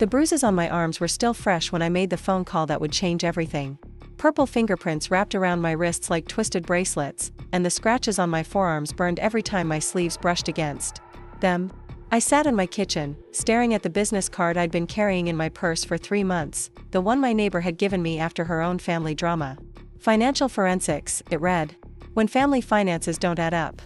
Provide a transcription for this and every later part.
The bruises on my arms were still fresh when I made the phone call that would change everything. Purple fingerprints wrapped around my wrists like twisted bracelets, and the scratches on my forearms burned every time my sleeves brushed against them. I sat in my kitchen, staring at the business card I'd been carrying in my purse for 3 months, the one my neighbor had given me after her own family drama. Financial forensics, it read. When family finances don't add up.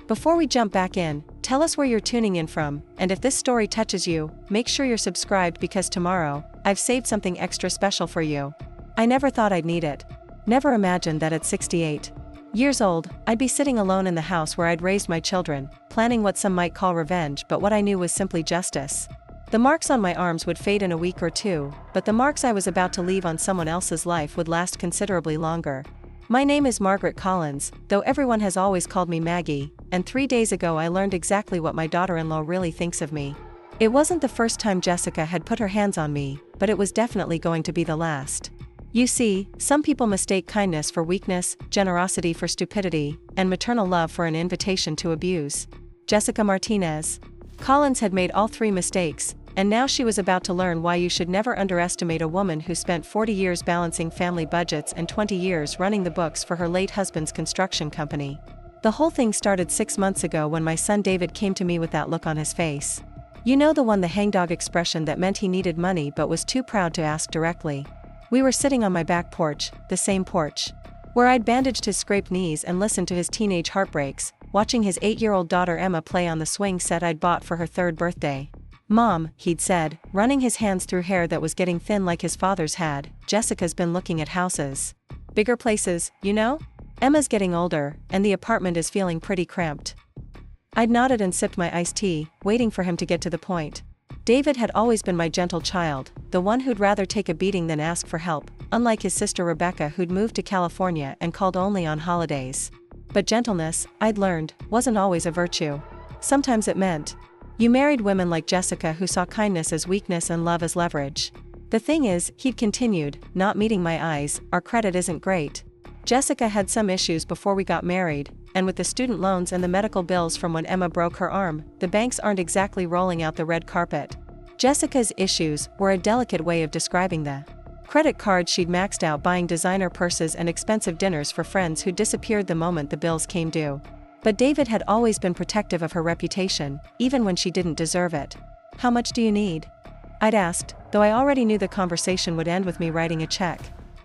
Before we jump back in, tell us where you're tuning in from, and if this story touches you, make sure you're subscribed because tomorrow, I've saved something extra special for you. I never thought I'd need it. Never imagined that at 68 years old, I'd be sitting alone in the house where I'd raised my children, planning what some might call revenge, but what I knew was simply justice. The marks on my arms would fade in a week or two, but the marks I was about to leave on someone else's life would last considerably longer. My name is Margaret Collins, though everyone has always called me Maggie, and 3 days ago I learned exactly what my daughter-in-law really thinks of me. It wasn't the first time Jessica had put her hands on me, but it was definitely going to be the last. You see, some people mistake kindness for weakness, generosity for stupidity, and maternal love for an invitation to abuse. Jessica Martinez Collins had made all 3 mistakes, and now she was about to learn why you should never underestimate a woman who spent 40 years balancing family budgets and 20 years running the books for her late husband's construction company. The whole thing started 6 months ago when my son David came to me with that look on his face. You know, the one, the hangdog expression that meant he needed money but was too proud to ask directly. We were sitting on my back porch, the same porch where I'd bandaged his scraped knees and listened to his teenage heartbreaks, watching his 8-year-old daughter Emma play on the swing set I'd bought for her 3rd birthday. "Mom," he'd said, running his hands through hair that was getting thin like his father's had, "Jessica's been looking at houses. Bigger places, you know? Emma's getting older, and the apartment is feeling pretty cramped." I'd nodded and sipped my iced tea, waiting for him to get to the point. David had always been my gentle child, the one who'd rather take a beating than ask for help, unlike his sister Rebecca who'd moved to California and called only on holidays. But gentleness, I'd learned, wasn't always a virtue. Sometimes it meant you married women like Jessica who saw kindness as weakness and love as leverage. The thing is, he'd continued, not meeting my eyes, our credit isn't great. Jessica had some issues before we got married, and with the student loans and the medical bills from when Emma broke her arm, the banks aren't exactly rolling out the red carpet. Jessica's issues were a delicate way of describing the credit cards she'd maxed out buying designer purses and expensive dinners for friends who disappeared the moment the bills came due. But David had always been protective of her reputation, even when she didn't deserve it. "How much do you need?" I'd asked, though I already knew the conversation would end with me writing a check.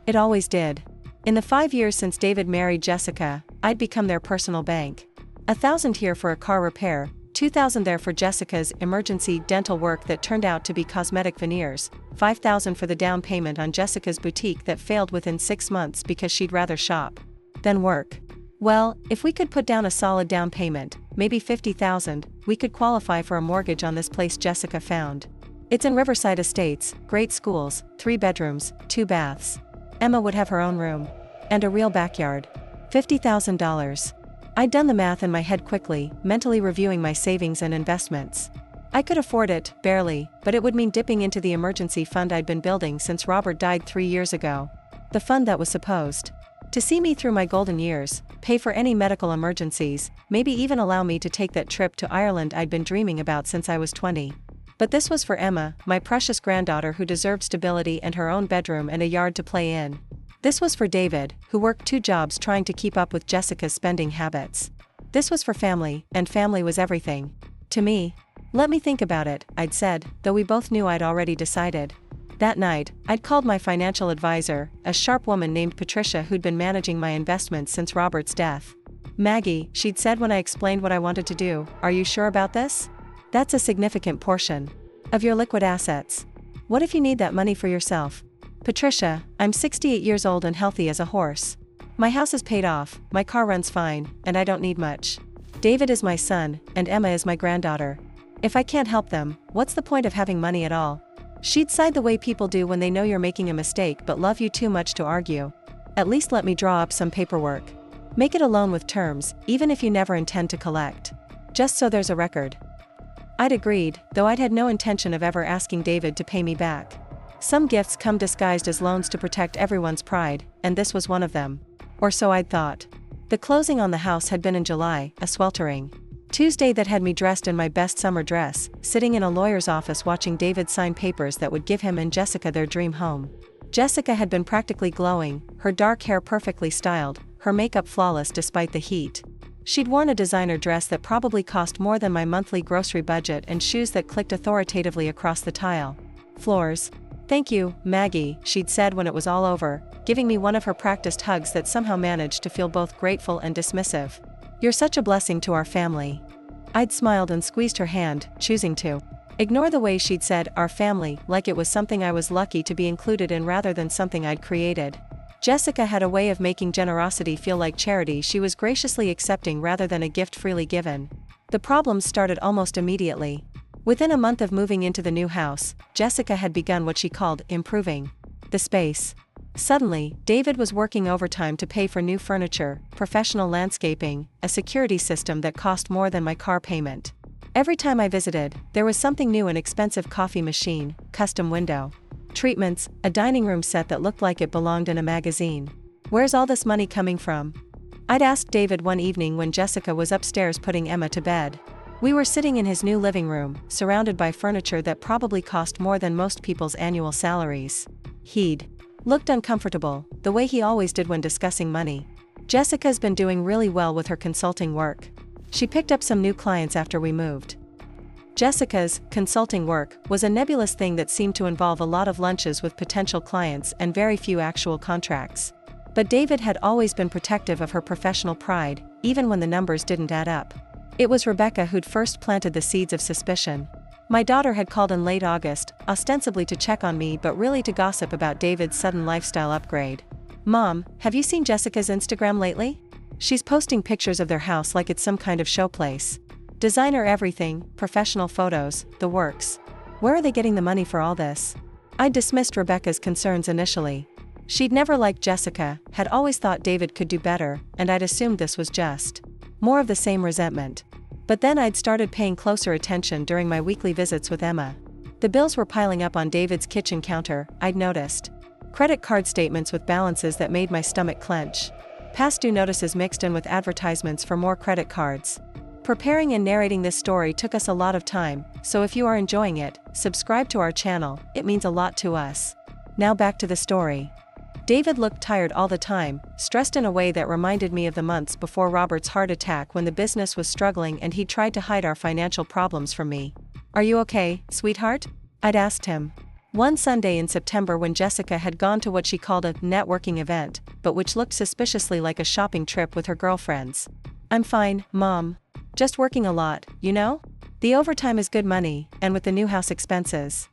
It always did. In the 5 years since David married Jessica, I'd become their personal bank. $1,000 here for a car repair, $2,000 there for Jessica's emergency dental work that turned out to be cosmetic veneers, $5,000 for the down payment on Jessica's boutique that failed within 6 months because she'd rather shop than work. Well, if we could put down a solid down payment, maybe $50,000, we could qualify for a mortgage on this place Jessica found. It's in Riverside Estates, great schools, 3 bedrooms, 2 baths. Emma would have her own room. And a real backyard. $50,000. I'd done the math in my head quickly, mentally reviewing my savings and investments. I could afford it, barely, but it would mean dipping into the emergency fund I'd been building since Robert died 3 years ago. The fund that was supposed to see me through my golden years, pay for any medical emergencies, maybe even allow me to take that trip to Ireland I'd been dreaming about since I was 20. But this was for Emma, my precious granddaughter who deserved stability and her own bedroom and a yard to play in. This was for David, who worked 2 jobs trying to keep up with Jessica's spending habits. This was for family, and family was everything. To me. "Let me think about it," I'd said, though we both knew I'd already decided. That night, I'd called my financial advisor, a sharp woman named Patricia who'd been managing my investments since Robert's death. "Maggie," she'd said when I explained what I wanted to do, "are you sure about this? That's a significant portion of your liquid assets. What if you need that money for yourself?" "Patricia, I'm 68 years old and healthy as a horse. My house is paid off, my car runs fine, and I don't need much. David is my son, and Emma is my granddaughter. If I can't help them, what's the point of having money at all?" She'd sighed the way people do when they know you're making a mistake but love you too much to argue. "At least let me draw up some paperwork. Make it a loan with terms, even if you never intend to collect. Just so there's a record." I'd agreed, though I'd had no intention of ever asking David to pay me back. Some gifts come disguised as loans to protect everyone's pride, and this was one of them. Or so I'd thought. The closing on the house had been in July, a sweltering Tuesday that had me dressed in my best summer dress, sitting in a lawyer's office watching David sign papers that would give him and Jessica their dream home. Jessica had been practically glowing, her dark hair perfectly styled, her makeup flawless despite the heat. She'd worn a designer dress that probably cost more than my monthly grocery budget and shoes that clicked authoritatively across the tile floors. "Thank you, Maggie," she'd said when it was all over, giving me one of her practiced hugs that somehow managed to feel both grateful and dismissive. "You're such a blessing to our family." I'd smiled and squeezed her hand, choosing to ignore the way she'd said "our family" like it was something I was lucky to be included in rather than something I'd created. Jessica had a way of making generosity feel like charity she was graciously accepting rather than a gift freely given. The problems started almost immediately. Within a month of moving into the new house, Jessica had begun what she called improving the space. Suddenly, David was working overtime to pay for new furniture, professional landscaping, a security system that cost more than my car payment. Every time I visited, there was something new: an expensive coffee machine, custom window treatments, a dining room set that looked like it belonged in a magazine. "Where's all this money coming from?" I'd asked David one evening when Jessica was upstairs putting Emma to bed. We were sitting in his new living room, surrounded by furniture that probably cost more than most people's annual salaries. He'd looked uncomfortable, the way he always did when discussing money. "Jessica's been doing really well with her consulting work. She picked up some new clients after we moved." Jessica's consulting work was a nebulous thing that seemed to involve a lot of lunches with potential clients and very few actual contracts. But David had always been protective of her professional pride, even when the numbers didn't add up. It was Rebecca who'd first planted the seeds of suspicion. My daughter had called in late August, ostensibly to check on me but really to gossip about David's sudden lifestyle upgrade. "Mom, have you seen Jessica's Instagram lately? She's posting pictures of their house like it's some kind of showplace. Designer everything, professional photos, the works. Where are they getting the money for all this?" I dismissed Rebecca's concerns initially. She'd never liked Jessica, had always thought David could do better, and I'd assumed this was just more of the same resentment. But then I'd started paying closer attention during my weekly visits with Emma. The bills were piling up on David's kitchen counter, I'd noticed. Credit card statements with balances that made my stomach clench. Past due notices mixed in with advertisements for more credit cards. Preparing and narrating this story took us a lot of time, so if you are enjoying it, subscribe to our channel, it means a lot to us. Now back to the story. David looked tired all the time, stressed in a way that reminded me of the months before Robert's heart attack when the business was struggling and he tried to hide our financial problems from me. "Are you okay, sweetheart?" I'd asked him. One Sunday in September when Jessica had gone to what she called a networking event, but which looked suspiciously like a shopping trip with her girlfriends. "I'm fine, Mom. Just working a lot, you know? The overtime is good money, and with the new house expenses."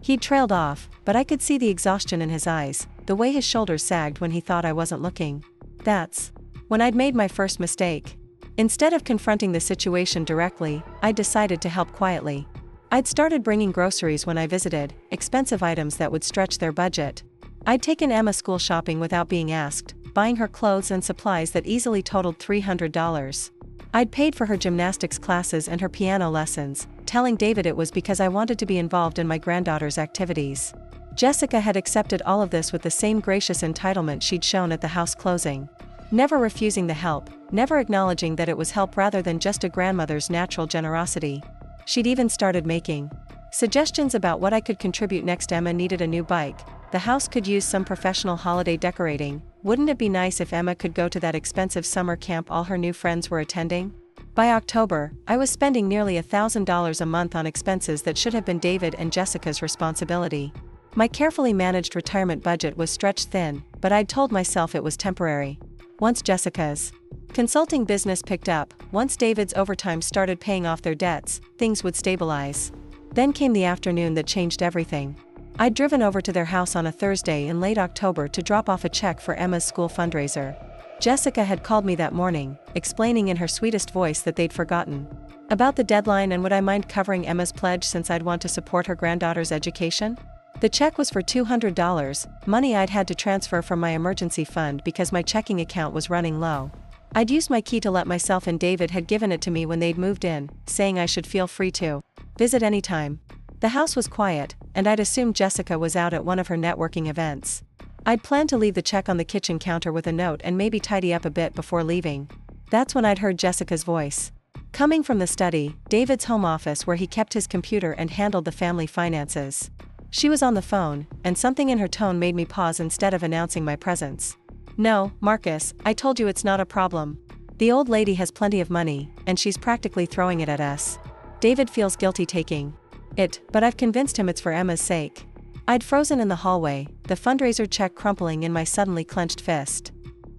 He'd trailed off, but I could see the exhaustion in his eyes, the way his shoulders sagged when he thought I wasn't looking. That's when I'd made my first mistake. Instead of confronting the situation directly, I decided to help quietly. I'd started bringing groceries when I visited, expensive items that would stretch their budget. I'd taken Emma school shopping without being asked, buying her clothes and supplies that easily totaled $300. I'd paid for her gymnastics classes and her piano lessons, telling David it was because I wanted to be involved in my granddaughter's activities. Jessica had accepted all of this with the same gracious entitlement she'd shown at the house closing. Never refusing the help, never acknowledging that it was help rather than just a grandmother's natural generosity. She'd even started making suggestions about what I could contribute next. Emma needed a new bike. The house could use some professional holiday decorating. Wouldn't it be nice if Emma could go to that expensive summer camp all her new friends were attending? By October, I was spending nearly $1,000 a month on expenses that should have been David and Jessica's responsibility. My carefully managed retirement budget was stretched thin, but I'd told myself it was temporary. Once Jessica's consulting business picked up, once David's overtime started paying off their debts, things would stabilize. Then came the afternoon that changed everything. I'd driven over to their house on a Thursday in late October to drop off a check for Emma's school fundraiser. Jessica had called me that morning, explaining in her sweetest voice that they'd forgotten about the deadline and would I mind covering Emma's pledge since I'd want to support her granddaughter's education. The check was for $200, money I'd had to transfer from my emergency fund because my checking account was running low. I'd used my key to let myself in. David had given it to me when they'd moved in, saying I should feel free to visit anytime. The house was quiet, and I'd assumed Jessica was out at one of her networking events. I'd planned to leave the check on the kitchen counter with a note and maybe tidy up a bit before leaving. That's when I'd heard Jessica's voice. Coming from the study, David's home office where he kept his computer and handled the family finances. She was on the phone, and something in her tone made me pause instead of announcing my presence. "No, Marcus, I told you it's not a problem. The old lady has plenty of money, and she's practically throwing it at us." David feels guilty taking it, but I've convinced him it's for Emma's sake. I'd frozen in the hallway, the fundraiser check crumpling in my suddenly clenched fist.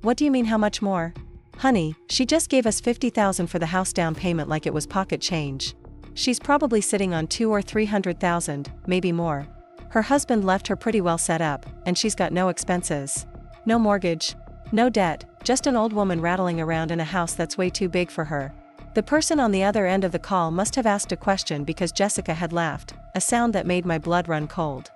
"What do you mean how much more?" "Honey, she just gave us $50,000 for the house down payment like it was pocket change. She's probably sitting on $200,000 or $300,000, maybe more. Her husband left her pretty well set up, and she's got no expenses. No mortgage. No debt, just an old woman rattling around in a house that's way too big for her." The person on the other end of the call must have asked a question because Jessica had laughed, a sound that made my blood run cold.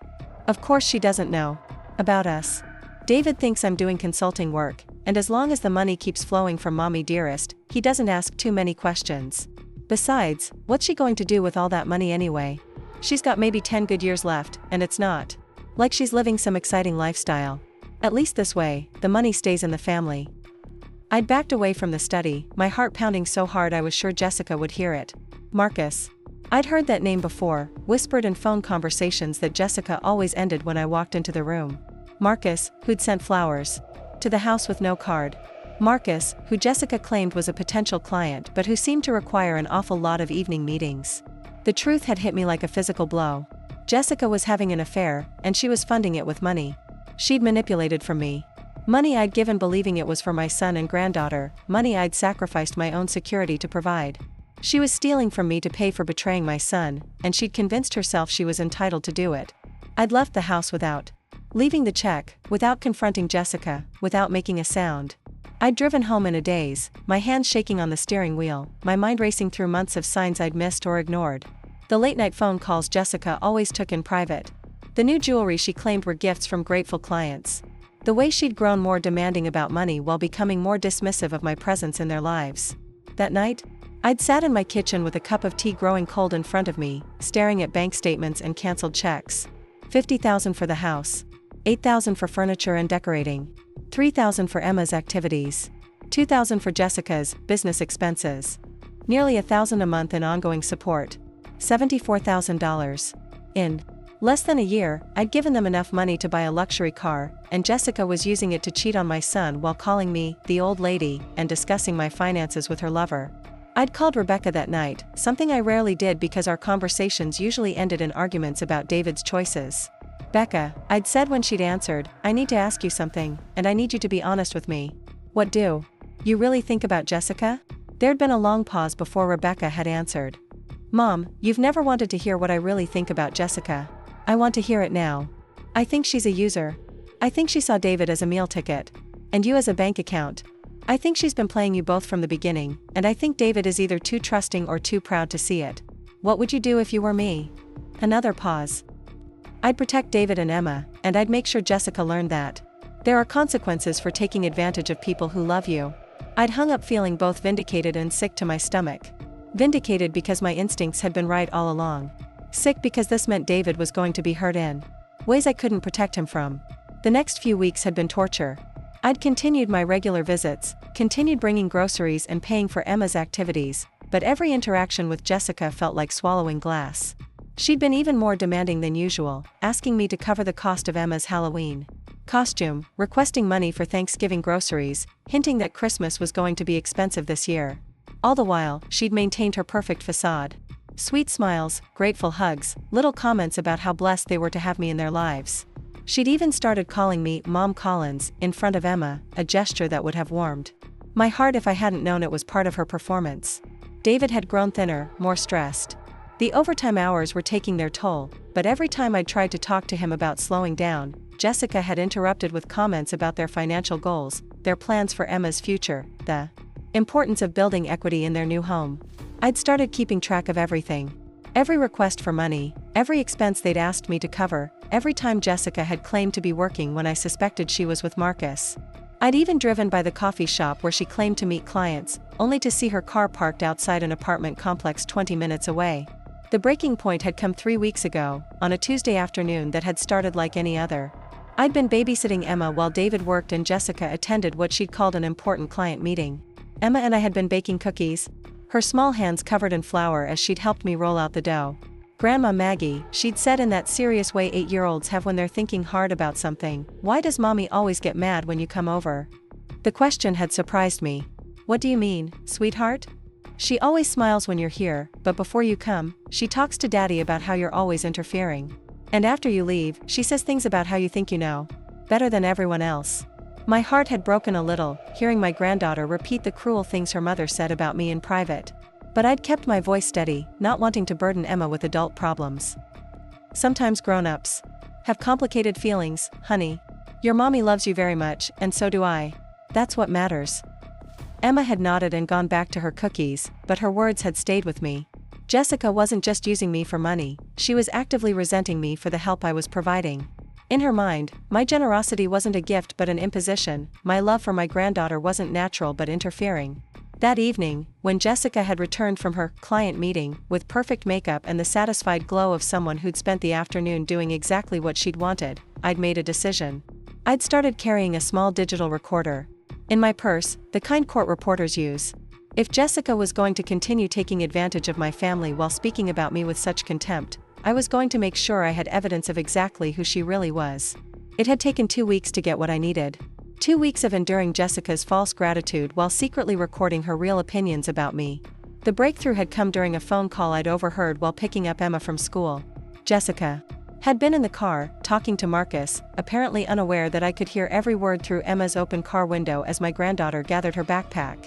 "Of course she doesn't know about us. David thinks I'm doing consulting work, and as long as the money keeps flowing from Mommy Dearest, he doesn't ask too many questions. Besides, what's she going to do with all that money anyway? She's got maybe 10 good years left, and it's not like she's living some exciting lifestyle. At least this way, the money stays in the family." I'd backed away from the study, my heart pounding so hard I was sure Jessica would hear it. Marcus. I'd heard that name before, whispered in phone conversations that Jessica always ended when I walked into the room. Marcus, who'd sent flowers to the house with no card. Marcus, who Jessica claimed was a potential client but who seemed to require an awful lot of evening meetings. The truth had hit me like a physical blow. Jessica was having an affair, and she was funding it with money she'd manipulated from me. Money I'd given believing it was for my son and granddaughter, money I'd sacrificed my own security to provide. She was stealing from me to pay for betraying my son, and she'd convinced herself she was entitled to do it. I'd left the house without leaving the check, without confronting Jessica, without making a sound. I'd driven home in a daze, my hands shaking on the steering wheel, my mind racing through months of signs I'd missed or ignored. The late-night phone calls Jessica always took in private. The new jewelry she claimed were gifts from grateful clients. The way she'd grown more demanding about money while becoming more dismissive of my presence in their lives. That night, I'd sat in my kitchen with a cup of tea growing cold in front of me, staring at bank statements and canceled checks. $50,000 for the house. $8,000 for furniture and decorating. $3,000 for Emma's activities. $2,000 for Jessica's business expenses. Nearly $1,000 a month in ongoing support. $74,000. In less than a year, I'd given them enough money to buy a luxury car, and Jessica was using it to cheat on my son while calling me the old lady and discussing my finances with her lover. I'd called Rebecca that night, something I rarely did because our conversations usually ended in arguments about David's choices. "Becca," I'd said when she'd answered, "I need to ask you something, and I need you to be honest with me." "What do you really think about Jessica?" There'd been a long pause before Rebecca had answered. "Mom, you've never wanted to hear what I really think about Jessica. I want to hear it now. I think she's a user. I think she saw David as a meal ticket. And you as a bank account. I think she's been playing you both from the beginning, and I think David is either too trusting or too proud to see it. What would you do if you were me?" Another pause. "I'd protect David and Emma, and I'd make sure Jessica learned that there are consequences for taking advantage of people who love you." I'd hung up feeling both vindicated and sick to my stomach. Vindicated because my instincts had been right all along. Sick because this meant David was going to be hurt in ways I couldn't protect him from. The next few weeks had been torture. I'd continued my regular visits, continued bringing groceries and paying for Emma's activities, but every interaction with Jessica felt like swallowing glass. She'd been even more demanding than usual, asking me to cover the cost of Emma's Halloween costume, requesting money for Thanksgiving groceries, hinting that Christmas was going to be expensive this year. All the while, she'd maintained her perfect facade. Sweet smiles, grateful hugs, little comments about how blessed they were to have me in their lives. She'd even started calling me Mom Collins in front of Emma, a gesture that would have warmed my heart if I hadn't known it was part of her performance. David had grown thinner, more stressed. The overtime hours were taking their toll, but every time I'd tried to talk to him about slowing down, Jessica had interrupted with comments about their financial goals, their plans for Emma's future, the importance of building equity in their new home. I'd started keeping track of everything. Every request for money, every expense they'd asked me to cover, every time Jessica had claimed to be working when I suspected she was with Marcus. I'd even driven by the coffee shop where she claimed to meet clients, only to see her car parked outside an apartment complex 20 minutes away. The breaking point had come 3 weeks ago, on a Tuesday afternoon that had started like any other. I'd been babysitting Emma while David worked and Jessica attended what she'd called an important client meeting. Emma and I had been baking cookies. her small hands covered in flour as she'd helped me roll out the dough. "Grandma Maggie," she'd said in that serious way 8-year-olds have when they're thinking hard about something, "why does mommy always get mad when you come over?" The question had surprised me. "What do you mean, sweetheart?" "She always smiles when you're here, but before you come, she talks to daddy about how you're always interfering. And after you leave, she says things about how you think you know better than everyone else." My heart had broken a little, hearing my granddaughter repeat the cruel things her mother said about me in private. But I'd kept my voice steady, not wanting to burden Emma with adult problems. "Sometimes grown-ups have complicated feelings, honey. Your mommy loves you very much, and so do I. That's what matters." Emma had nodded and gone back to her cookies, but her words had stayed with me. Jessica wasn't just using me for money, she was actively resenting me for the help I was providing. In her mind, my generosity wasn't a gift but an imposition, my love for my granddaughter wasn't natural but interfering. That evening, when Jessica had returned from her client meeting, with perfect makeup and the satisfied glow of someone who'd spent the afternoon doing exactly what she'd wanted, I'd made a decision. I'd started carrying a small digital recorder in my purse, the kind court reporters use. If Jessica was going to continue taking advantage of my family while speaking about me with such contempt, I was going to make sure I had evidence of exactly who she really was. It had taken 2 weeks to get what I needed. 2 weeks of enduring Jessica's false gratitude while secretly recording her real opinions about me. The breakthrough had come during a phone call I'd overheard while picking up Emma from school. Jessica had been in the car, talking to Marcus, apparently unaware that I could hear every word through Emma's open car window as my granddaughter gathered her backpack.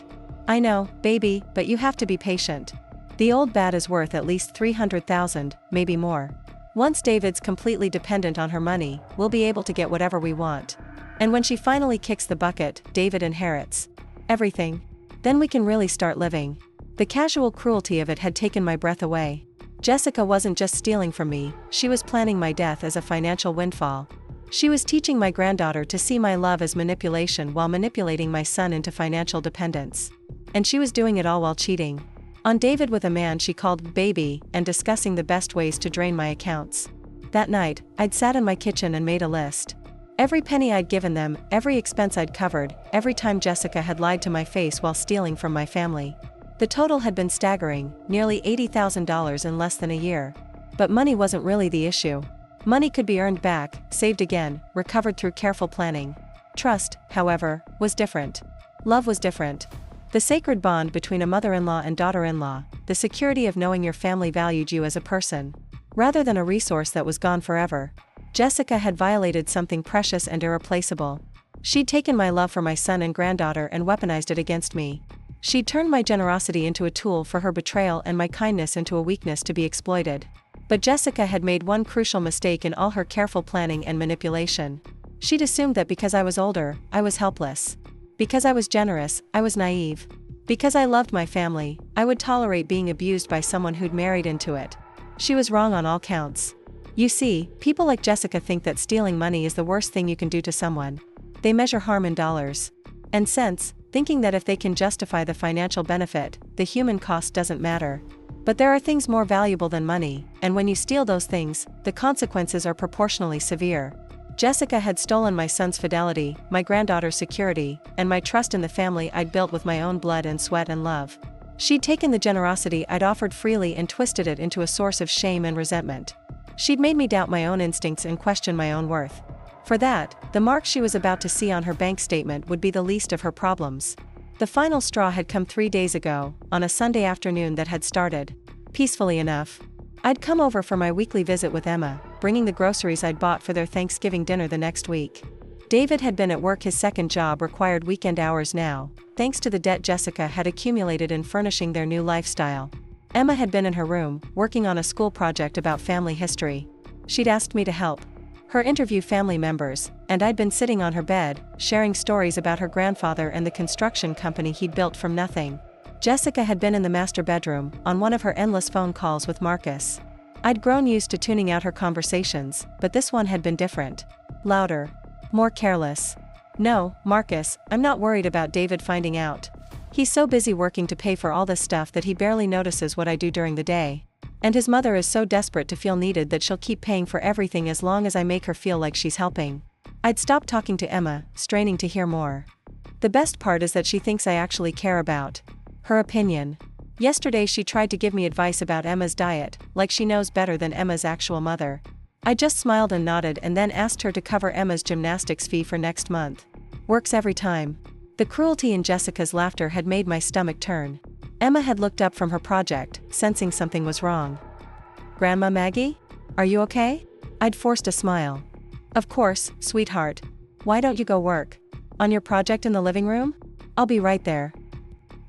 "I know, baby, but you have to be patient. The old bat is worth at least 300,000, maybe more. Once David's completely dependent on her money, we'll be able to get whatever we want. And when she finally kicks the bucket, David inherits everything. Then we can really start living." The casual cruelty of it had taken my breath away. Jessica wasn't just stealing from me, she was planning my death as a financial windfall. She was teaching my granddaughter to see my love as manipulation while manipulating my son into financial dependence. And she was doing it all while cheating on David with a man she called baby and discussing the best ways to drain my accounts. That night, I'd sat in my kitchen and made a list. Every penny I'd given them, every expense I'd covered, every time Jessica had lied to my face while stealing from my family. The total had been staggering, nearly $80,000 in less than a year. But money wasn't really the issue. Money could be earned back, saved again, recovered through careful planning. Trust, however, was different. Love was different. The sacred bond between a mother-in-law and daughter-in-law, the security of knowing your family valued you as a person, rather than a resource that was gone forever. Jessica had violated something precious and irreplaceable. She'd taken my love for my son and granddaughter and weaponized it against me. She'd turned my generosity into a tool for her betrayal and my kindness into a weakness to be exploited. But Jessica had made one crucial mistake in all her careful planning and manipulation. She'd assumed that because I was older, I was helpless. Because I was generous, I was naive. Because I loved my family, I would tolerate being abused by someone who'd married into it. She was wrong on all counts. You see, people like Jessica think that stealing money is the worst thing you can do to someone. They measure harm in dollars and cents, thinking that if they can justify the financial benefit, the human cost doesn't matter. But there are things more valuable than money, and when you steal those things, the consequences are proportionally severe. Jessica had stolen my son's fidelity, my granddaughter's security, and my trust in the family I'd built with my own blood and sweat and love. She'd taken the generosity I'd offered freely and twisted it into a source of shame and resentment. She'd made me doubt my own instincts and question my own worth. For that, the mark she was about to see on her bank statement would be the least of her problems. The final straw had come 3 days ago, on a Sunday afternoon that had started peacefully enough. I'd come over for my weekly visit with Emma, bringing the groceries I'd bought for their Thanksgiving dinner the next week. David had been at work. His second job required weekend hours now, thanks to the debt Jessica had accumulated in furnishing their new lifestyle. Emma had been in her room, working on a school project about family history. She'd asked me to help her interview family members, and I'd been sitting on her bed, sharing stories about her grandfather and the construction company he'd built from nothing. Jessica had been in the master bedroom, on one of her endless phone calls with Marcus. I'd grown used to tuning out her conversations, but this one had been different. Louder. More careless. "No, Marcus, I'm not worried about David finding out. He's so busy working to pay for all this stuff that he barely notices what I do during the day. And his mother is so desperate to feel needed that she'll keep paying for everything as long as I make her feel like she's helping." I'd stopped talking to Emma, straining to hear more. The best part is that she thinks I actually care about her opinion. Yesterday she tried to give me advice about Emma's diet, like she knows better than Emma's actual mother. I just smiled and nodded and then asked her to cover Emma's gymnastics fee for next month. Works every time. The cruelty in Jessica's laughter had made my stomach turn. Emma had looked up from her project, sensing something was wrong. Grandma Maggie? Are you okay? I'd forced a smile. Of course, sweetheart. Why don't you go work on your project in the living room? I'll be right there.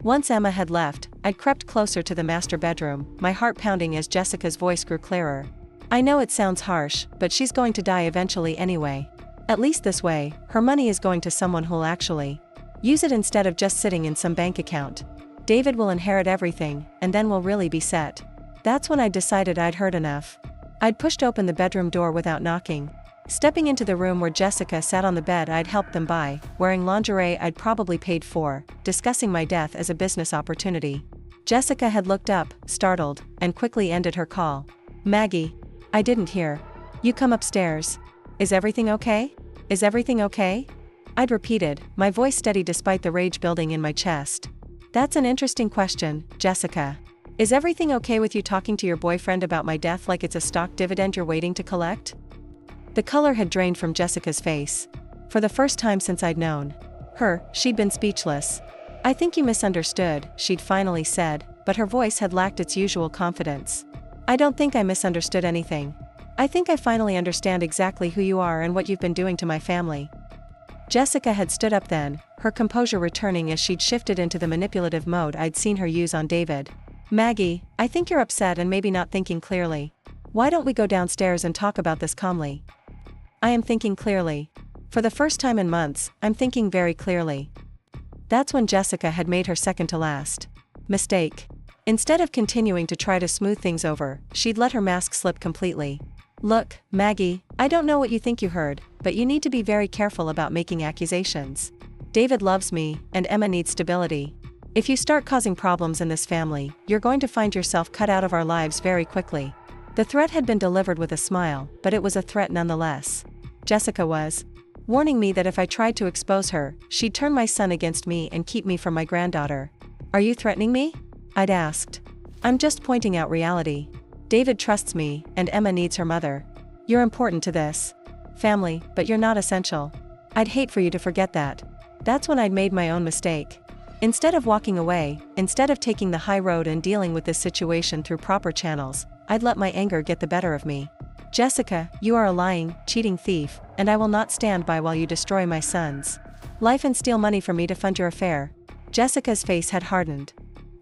Once Emma had left, I'd crept closer to the master bedroom, my heart pounding as Jessica's voice grew clearer. I know it sounds harsh, but she's going to die eventually anyway. At least this way, her money is going to someone who'll actually use it instead of just sitting in some bank account. David will inherit everything, and then we'll really be set. That's when I decided I'd heard enough. I'd pushed open the bedroom door without knocking. Stepping into the room where Jessica sat on the bed I'd helped them buy, wearing lingerie I'd probably paid for, discussing my death as a business opportunity. Jessica had looked up, startled, and quickly ended her call. Maggie. I didn't hear. You come upstairs. Is everything okay? Is everything okay? I'd repeated, my voice steady despite the rage building in my chest. That's an interesting question, Jessica. Is everything okay with you talking to your boyfriend about my death like it's a stock dividend you're waiting to collect? The color had drained from Jessica's face. For the first time since I'd known her, she'd been speechless. I think you misunderstood, she'd finally said, but her voice had lacked its usual confidence. I don't think I misunderstood anything. I think I finally understand exactly who you are and what you've been doing to my family. Jessica had stood up then, her composure returning as she'd shifted into the manipulative mode I'd seen her use on David. Maggie, I think you're upset and maybe not thinking clearly. Why don't we go downstairs and talk about this calmly? I am thinking clearly. For the first time in months, I'm thinking very clearly. That's when Jessica had made her second to last mistake. Instead of continuing to try to smooth things over, she'd let her mask slip completely. Look, Maggie, I don't know what you think you heard, but you need to be very careful about making accusations. David loves me, and Emma needs stability. If you start causing problems in this family, you're going to find yourself cut out of our lives very quickly. The threat had been delivered with a smile, but it was a threat nonetheless. Jessica was warning me that if I tried to expose her, she'd turn my son against me and keep me from my granddaughter. Are you threatening me? I'd asked. I'm just pointing out reality. David trusts me, and Emma needs her mother. You're important to this family, but you're not essential. I'd hate for you to forget that. That's when I'd made my own mistake. Instead of walking away, instead of taking the high road and dealing with this situation through proper channels, I'd let my anger get the better of me. Jessica, you are a lying, cheating thief, and I will not stand by while you destroy my son's life and steal money from me to fund your affair. Jessica's face had hardened.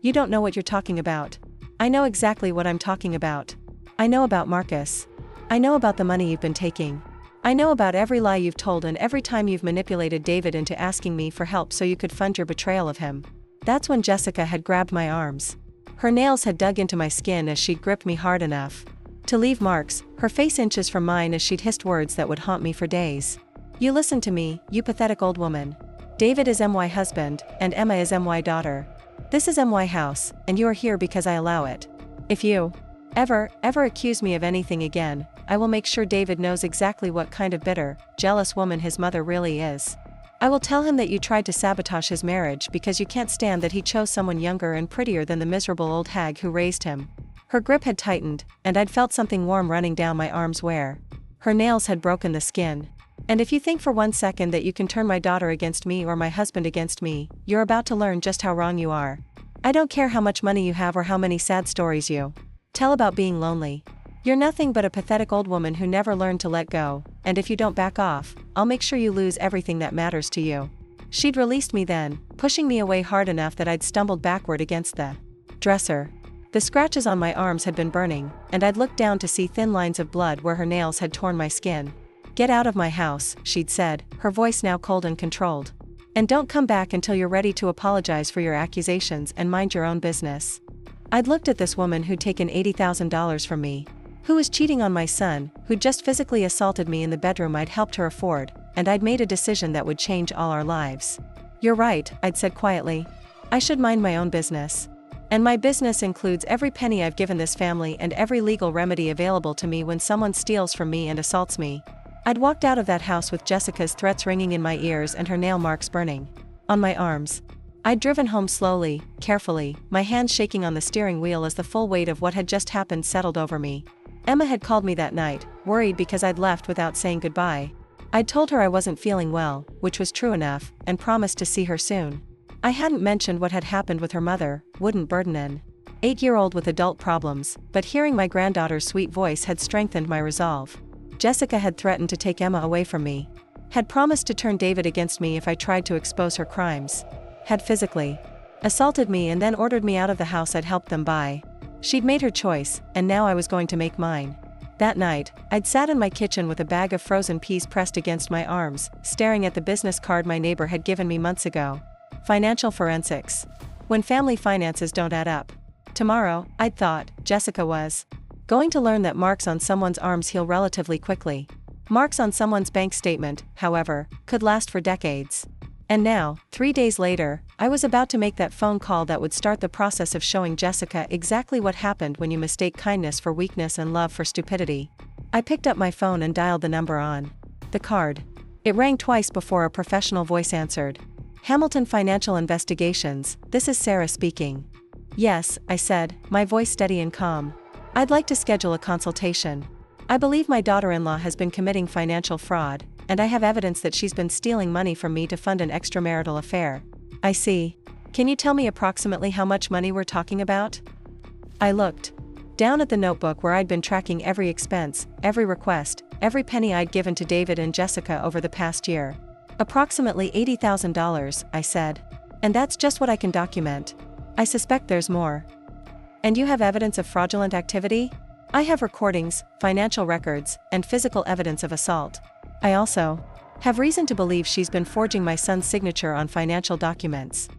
You don't know what you're talking about. I know exactly what I'm talking about. I know about Marcus. I know about the money you've been taking. I know about every lie you've told and every time you've manipulated David into asking me for help so you could fund your betrayal of him. That's when Jessica had grabbed my arms. Her nails had dug into my skin as she'd gripped me hard enough to leave marks, her face inches from mine as she'd hissed words that would haunt me for days. You listen to me, you pathetic old woman. David is my husband, and Emma is my daughter. This is my house, and you are here because I allow it. If you ever accuse me of anything again, I will make sure David knows exactly what kind of bitter, jealous woman his mother really is. I will tell him that you tried to sabotage his marriage because you can't stand that he chose someone younger and prettier than the miserable old hag who raised him. Her grip had tightened, and I'd felt something warm running down my arms where her nails had broken the skin. And if you think for 1 second that you can turn my daughter against me or my husband against me, you're about to learn just how wrong you are. I don't care how much money you have or how many sad stories you tell about being lonely. You're nothing but a pathetic old woman who never learned to let go, and if you don't back off, I'll make sure you lose everything that matters to you. She'd released me then, pushing me away hard enough that I'd stumbled backward against the dresser. The scratches on my arms had been burning, and I'd looked down to see thin lines of blood where her nails had torn my skin. Get out of my house, she'd said, her voice now cold and controlled. And don't come back until you're ready to apologize for your accusations and mind your own business. I'd looked at this woman who'd taken $80,000 from me, who was cheating on my son, who'd just physically assaulted me in the bedroom I'd helped her afford, and I'd made a decision that would change all our lives. You're right, I'd said quietly. I should mind my own business. And my business includes every penny I've given this family and every legal remedy available to me when someone steals from me and assaults me. I'd walked out of that house with Jessica's threats ringing in my ears and her nail marks burning on my arms. I'd driven home slowly, carefully, my hands shaking on the steering wheel as the full weight of what had just happened settled over me. Emma had called me that night, worried because I'd left without saying goodbye. I'd told her I wasn't feeling well, which was true enough, and promised to see her soon. I hadn't mentioned what had happened with her mother, wouldn't burden an 8-year-old with adult problems, but hearing my granddaughter's sweet voice had strengthened my resolve. Jessica had threatened to take Emma away from me. Had promised to turn David against me if I tried to expose her crimes. Had physically assaulted me and then ordered me out of the house I'd helped them buy. She'd made her choice, and now I was going to make mine. That night, I'd sat in my kitchen with a bag of frozen peas pressed against my arms, staring at the business card my neighbor had given me months ago. Financial forensics. When family finances don't add up. Tomorrow, I'd thought, Jessica was going to learn that marks on someone's arms heal relatively quickly. Marks on someone's bank statement, however, could last for decades. And now, 3 days later, I was about to make that phone call that would start the process of showing Jessica exactly what happened when you mistake kindness for weakness and love for stupidity. I picked up my phone and dialed the number on the card. It rang twice before a professional voice answered. Hamilton Financial Investigations, this is Sarah speaking. Yes, I said, my voice steady and calm. I'd like to schedule a consultation. I believe my daughter-in-law has been committing financial fraud, and I have evidence that she's been stealing money from me to fund an extramarital affair. I see. Can you tell me approximately how much money we're talking about? I looked down at the notebook where I'd been tracking every expense, every request, every penny I'd given to David and Jessica over the past year. Approximately $80,000, I said. And that's just what I can document. I suspect there's more. And you have evidence of fraudulent activity? I have recordings, financial records, and physical evidence of assault. I also have reason to believe she's been forging my son's signature on financial documents.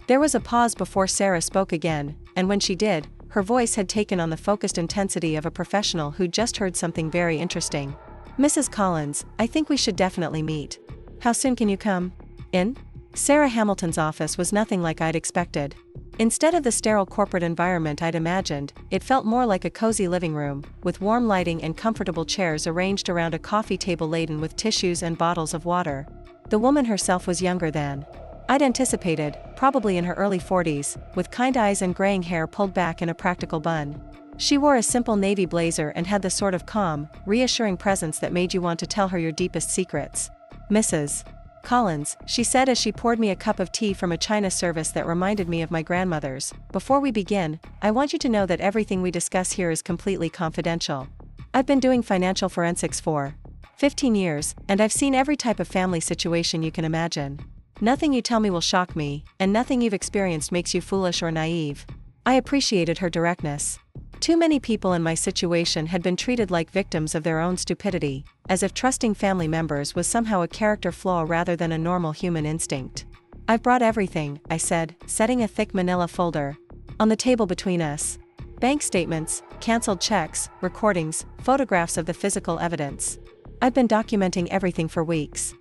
There was a pause before Sarah spoke again, and when she did, her voice had taken on the focused intensity of a professional who'd just heard something very interesting. Mrs. Collins, I think we should definitely meet. How soon can you come in? Sarah Hamilton's office was nothing like I'd expected. Instead of the sterile corporate environment I'd imagined, it felt more like a cozy living room, with warm lighting and comfortable chairs arranged around a coffee table laden with tissues and bottles of water. The woman herself was younger than I'd anticipated, probably in her early 40s, with kind eyes and graying hair pulled back in a practical bun. She wore a simple navy blazer and had the sort of calm, reassuring presence that made you want to tell her your deepest secrets. Mrs. Collins, she said as she poured me a cup of tea from a china service that reminded me of my grandmother's, before we begin, I want you to know that everything we discuss here is completely confidential. I've been doing financial forensics for 15 years, and I've seen every type of family situation you can imagine. Nothing you tell me will shock me, and nothing you've experienced makes you foolish or naive. I appreciated her directness. Too many people in my situation had been treated like victims of their own stupidity, as if trusting family members was somehow a character flaw rather than a normal human instinct. I've brought everything, I said, setting a thick manila folder on the table between us. Bank statements, canceled checks, recordings, photographs of the physical evidence. I've been documenting everything for weeks.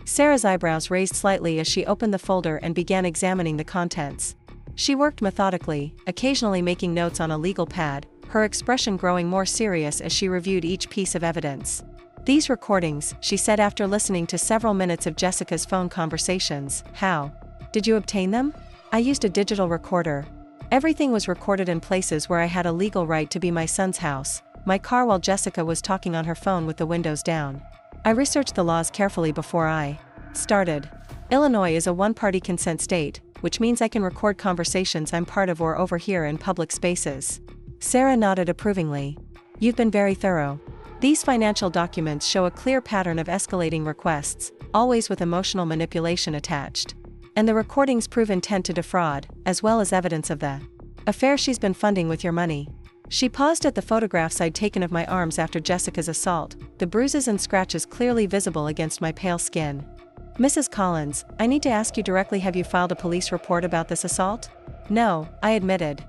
Sarah's eyebrows raised slightly as she opened the folder and began examining the contents. She worked methodically, occasionally making notes on a legal pad, her expression growing more serious as she reviewed each piece of evidence. These recordings, she said after listening to several minutes of Jessica's phone conversations, how did you obtain them? I used a digital recorder. Everything was recorded in places where I had a legal right to be my son's house, my car while Jessica was talking on her phone with the windows down. I researched the laws carefully before I started. Illinois is a one-party consent state, which means I can record conversations I'm part of or overhear in public spaces. Sarah nodded approvingly. You've been very thorough. These financial documents show a clear pattern of escalating requests, always with emotional manipulation attached. And the recordings prove intent to defraud, as well as evidence of the affair she's been funding with your money. She paused at the photographs I'd taken of my arms after Jessica's assault, the bruises and scratches clearly visible against my pale skin. Mrs. Collins, I need to ask you directly, have you filed a police report about this assault? No, I admitted.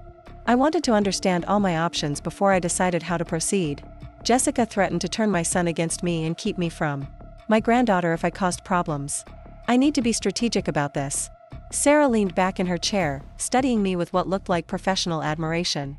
I wanted to understand all my options before I decided how to proceed. Jessica threatened to turn my son against me and keep me from my granddaughter if I caused problems. I need to be strategic about this. Sarah leaned back in her chair, studying me with what looked like professional admiration.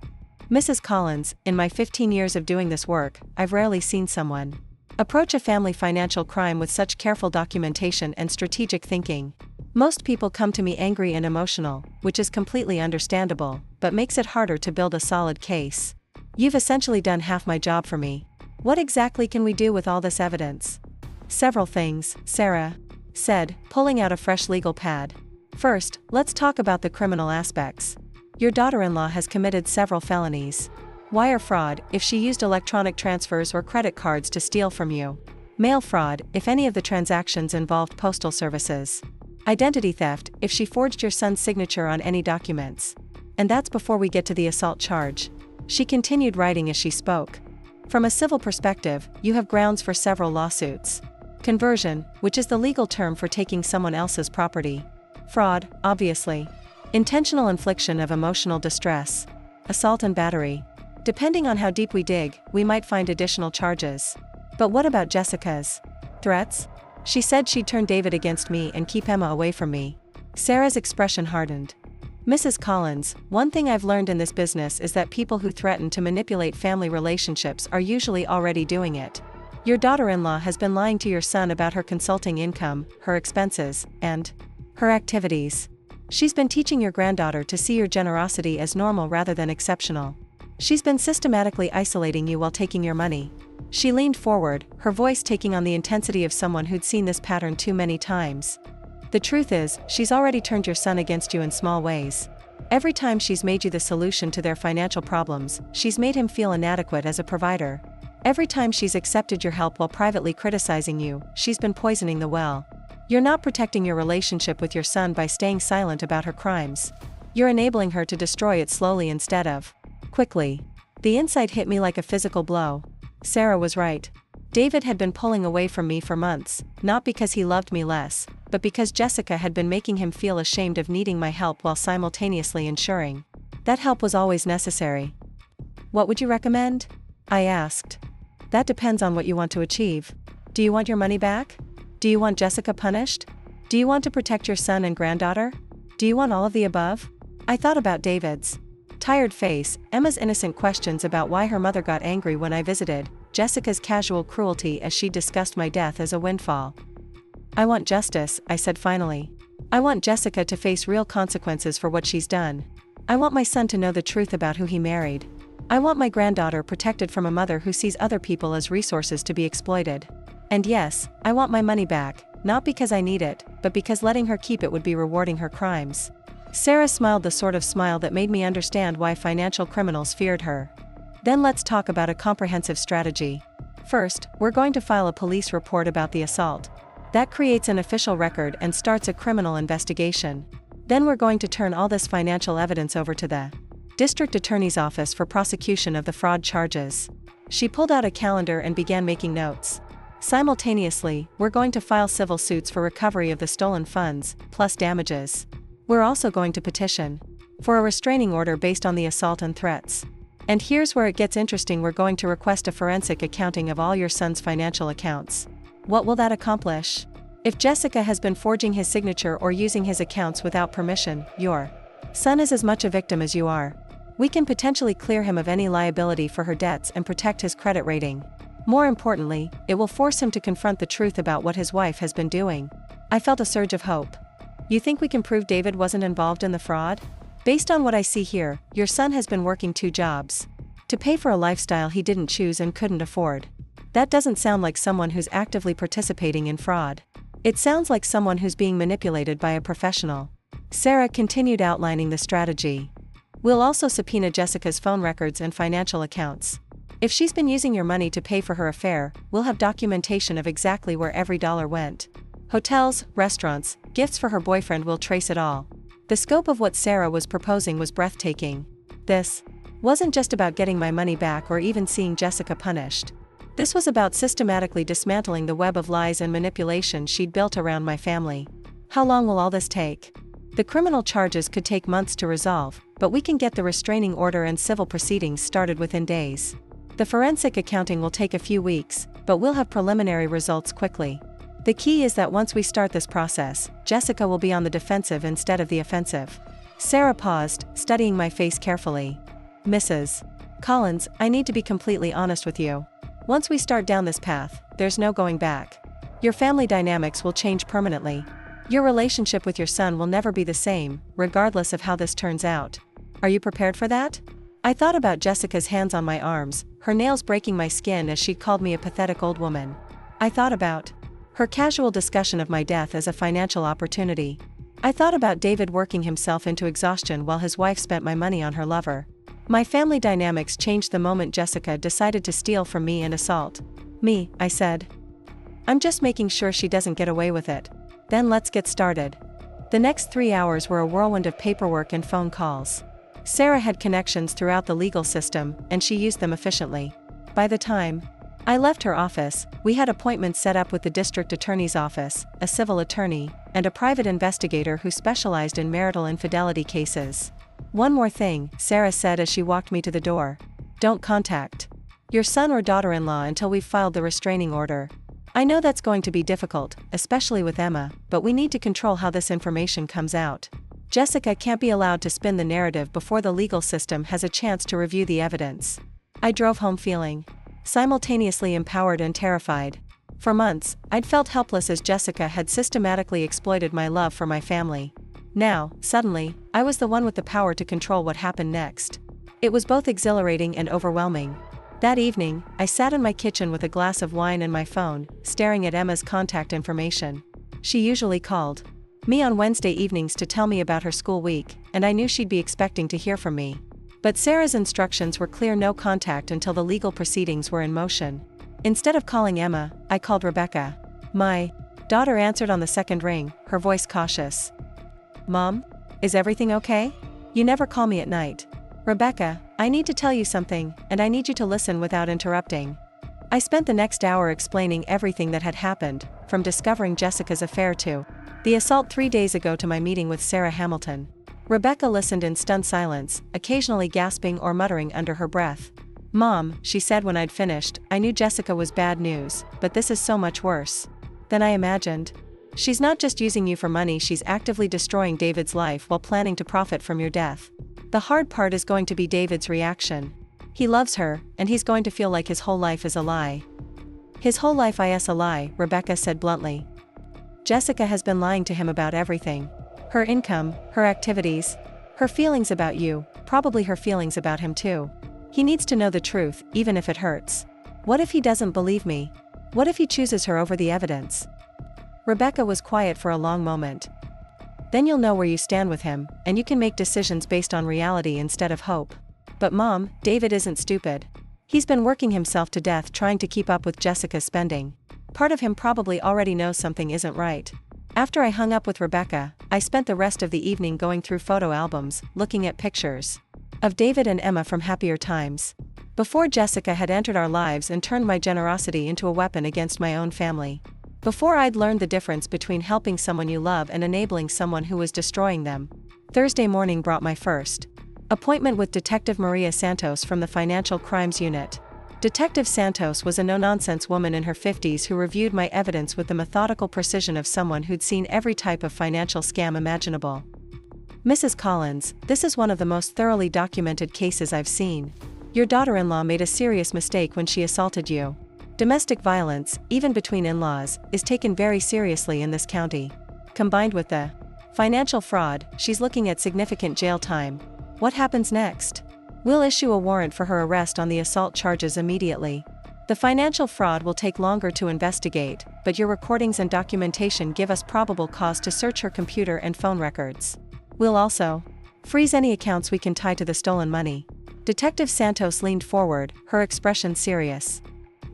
Mrs. Collins, in my 15 years of doing this work, I've rarely seen someone approach a family financial crime with such careful documentation and strategic thinking. Most people come to me angry and emotional, which is completely understandable, but makes it harder to build a solid case. You've essentially done half my job for me. What exactly can we do with all this evidence? Several things, Sarah said, pulling out a fresh legal pad. First, let's talk about the criminal aspects. Your daughter-in-law has committed several felonies. Wire fraud, if she used electronic transfers or credit cards to steal from you. Mail fraud, if any of the transactions involved postal services. Identity theft, if she forged your son's signature on any documents. And that's before we get to the assault charge. She continued writing as she spoke. From a civil perspective, you have grounds for several lawsuits. Conversion, which is the legal term for taking someone else's property. Fraud, obviously. Intentional infliction of emotional distress. Assault and battery. Depending on how deep we dig, we might find additional charges. But what about Jessica's threats? She said she'd turn David against me and keep Emma away from me. Sarah's expression hardened. Mrs. Collins, one thing I've learned in this business is that people who threaten to manipulate family relationships are usually already doing it. Your daughter-in-law has been lying to your son about her consulting income, her expenses, and her activities. She's been teaching your granddaughter to see your generosity as normal rather than exceptional. She's been systematically isolating you while taking your money. She leaned forward, her voice taking on the intensity of someone who'd seen this pattern too many times. The truth is, she's already turned your son against you in small ways. Every time she's made you the solution to their financial problems, she's made him feel inadequate as a provider. Every time she's accepted your help while privately criticizing you, she's been poisoning the well. You're not protecting your relationship with your son by staying silent about her crimes. You're enabling her to destroy it slowly instead of quickly. The insight hit me like a physical blow. Sarah was right. David had been pulling away from me for months, not because he loved me less, but because Jessica had been making him feel ashamed of needing my help while simultaneously ensuring that help was always necessary. What would you recommend? I asked. That depends on what you want to achieve. Do you want your money back? Do you want Jessica punished? Do you want to protect your son and granddaughter? Do you want all of the above? I thought about David's tired face, Emma's innocent questions about why her mother got angry when I visited, Jessica's casual cruelty as she discussed my death as a windfall. I want justice, I said finally. I want Jessica to face real consequences for what she's done. I want my son to know the truth about who he married. I want my granddaughter protected from a mother who sees other people as resources to be exploited. And yes, I want my money back, not because I need it, but because letting her keep it would be rewarding her crimes. Sarah smiled the sort of smile that made me understand why financial criminals feared her. Then let's talk about a comprehensive strategy. First, we're going to file a police report about the assault. That creates an official record and starts a criminal investigation. Then we're going to turn all this financial evidence over to the district attorney's office for prosecution of the fraud charges. She pulled out a calendar and began making notes. Simultaneously, we're going to file civil suits for recovery of the stolen funds, plus damages. We're also going to petition for a restraining order based on the assault and threats. And here's where it gets interesting, we're going to request a forensic accounting of all your son's financial accounts. What will that accomplish? If Jessica has been forging his signature or using his accounts without permission, your son is as much a victim as you are. We can potentially clear him of any liability for her debts and protect his credit rating. More importantly, it will force him to confront the truth about what his wife has been doing. I felt a surge of hope. You think we can prove David wasn't involved in the fraud? Based on what I see here, your son has been working 2 jobs to pay for a lifestyle he didn't choose and couldn't afford. That doesn't sound like someone who's actively participating in fraud. It sounds like someone who's being manipulated by a professional. Sarah continued outlining the strategy. We'll also subpoena Jessica's phone records and financial accounts. If she's been using your money to pay for her affair, we'll have documentation of exactly where every dollar went. Hotels, restaurants, gifts for her boyfriend, will trace it all. The scope of what Sarah was proposing was breathtaking. This wasn't just about getting my money back or even seeing Jessica punished. This was about systematically dismantling the web of lies and manipulation she'd built around my family. How long will all this take? The criminal charges could take months to resolve, but we can get the restraining order and civil proceedings started within days. The forensic accounting will take a few weeks, but we'll have preliminary results quickly. The key is that once we start this process, Jessica will be on the defensive instead of the offensive. Sarah paused, studying my face carefully. Mrs. Collins, I need to be completely honest with you. Once we start down this path, there's no going back. Your family dynamics will change permanently. Your relationship with your son will never be the same, regardless of how this turns out. Are you prepared for that? I thought about Jessica's hands on my arms, her nails breaking my skin as she'd called me a pathetic old woman. I thought about her casual discussion of my death as a financial opportunity. I thought about David working himself into exhaustion while his wife spent my money on her lover. My family dynamics changed the moment Jessica decided to steal from me and assault me, I said. I'm just making sure she doesn't get away with it. Then let's get started. The next 3 hours were a whirlwind of paperwork and phone calls. Sarah had connections throughout the legal system, and she used them efficiently. By the time I left her office, we had appointments set up with the district attorney's office, a civil attorney, and a private investigator who specialized in marital infidelity cases. One more thing, Sarah said as she walked me to the door. Don't contact your son or daughter-in-law until we've filed the restraining order. I know that's going to be difficult, especially with Emma, but we need to control how this information comes out. Jessica can't be allowed to spin the narrative before the legal system has a chance to review the evidence. I drove home feeling simultaneously empowered and terrified. For months, I'd felt helpless as Jessica had systematically exploited my love for my family. Now, suddenly, I was the one with the power to control what happened next. It was both exhilarating and overwhelming. That evening, I sat in my kitchen with a glass of wine and my phone, staring at Emma's contact information. She usually called me on Wednesday evenings to tell me about her school week, and I knew she'd be expecting to hear from me. But Sarah's instructions were clear: no contact until the legal proceedings were in motion. Instead of calling Emma, I called Rebecca. My daughter answered on the second ring, her voice cautious. Mom? Is everything okay? You never call me at night. Rebecca, I need to tell you something, and I need you to listen without interrupting. I spent the next hour explaining everything that had happened, from discovering Jessica's affair to the assault 3 days ago to my meeting with Sarah Hamilton. Rebecca listened in stunned silence, occasionally gasping or muttering under her breath. Mom, she said when I'd finished, I knew Jessica was bad news, but this is so much worse than I imagined. She's not just using you for money, she's actively destroying David's life while planning to profit from your death. The hard part is going to be David's reaction. He loves her, and he's going to feel like his whole life is a lie. His whole life is a lie, Rebecca said bluntly. Jessica has been lying to him about everything. Her income, her activities, her feelings about you, probably her feelings about him too. He needs to know the truth, even if it hurts. What if he doesn't believe me? What if he chooses her over the evidence? Rebecca was quiet for a long moment. Then you'll know where you stand with him, and you can make decisions based on reality instead of hope. But Mom, David isn't stupid. He's been working himself to death trying to keep up with Jessica's spending. Part of him probably already knows something isn't right. After I hung up with Rebecca, I spent the rest of the evening going through photo albums, looking at pictures of David and Emma from happier times. Before Jessica had entered our lives and turned my generosity into a weapon against my own family. Before I'd learned the difference between helping someone you love and enabling someone who was destroying them. Thursday morning brought my first appointment with Detective Maria Santos from the Financial Crimes Unit. Detective Santos was a no-nonsense woman in her 50s who reviewed my evidence with the methodical precision of someone who'd seen every type of financial scam imaginable. Mrs. Collins, this is one of the most thoroughly documented cases I've seen. Your daughter-in-law made a serious mistake when she assaulted you. Domestic violence, even between in-laws, is taken very seriously in this county. Combined with the financial fraud, she's looking at significant jail time. What happens next? We'll issue a warrant for her arrest on the assault charges immediately. The financial fraud will take longer to investigate, but your recordings and documentation give us probable cause to search her computer and phone records. We'll also freeze any accounts we can tie to the stolen money. Detective Santos leaned forward, her expression serious.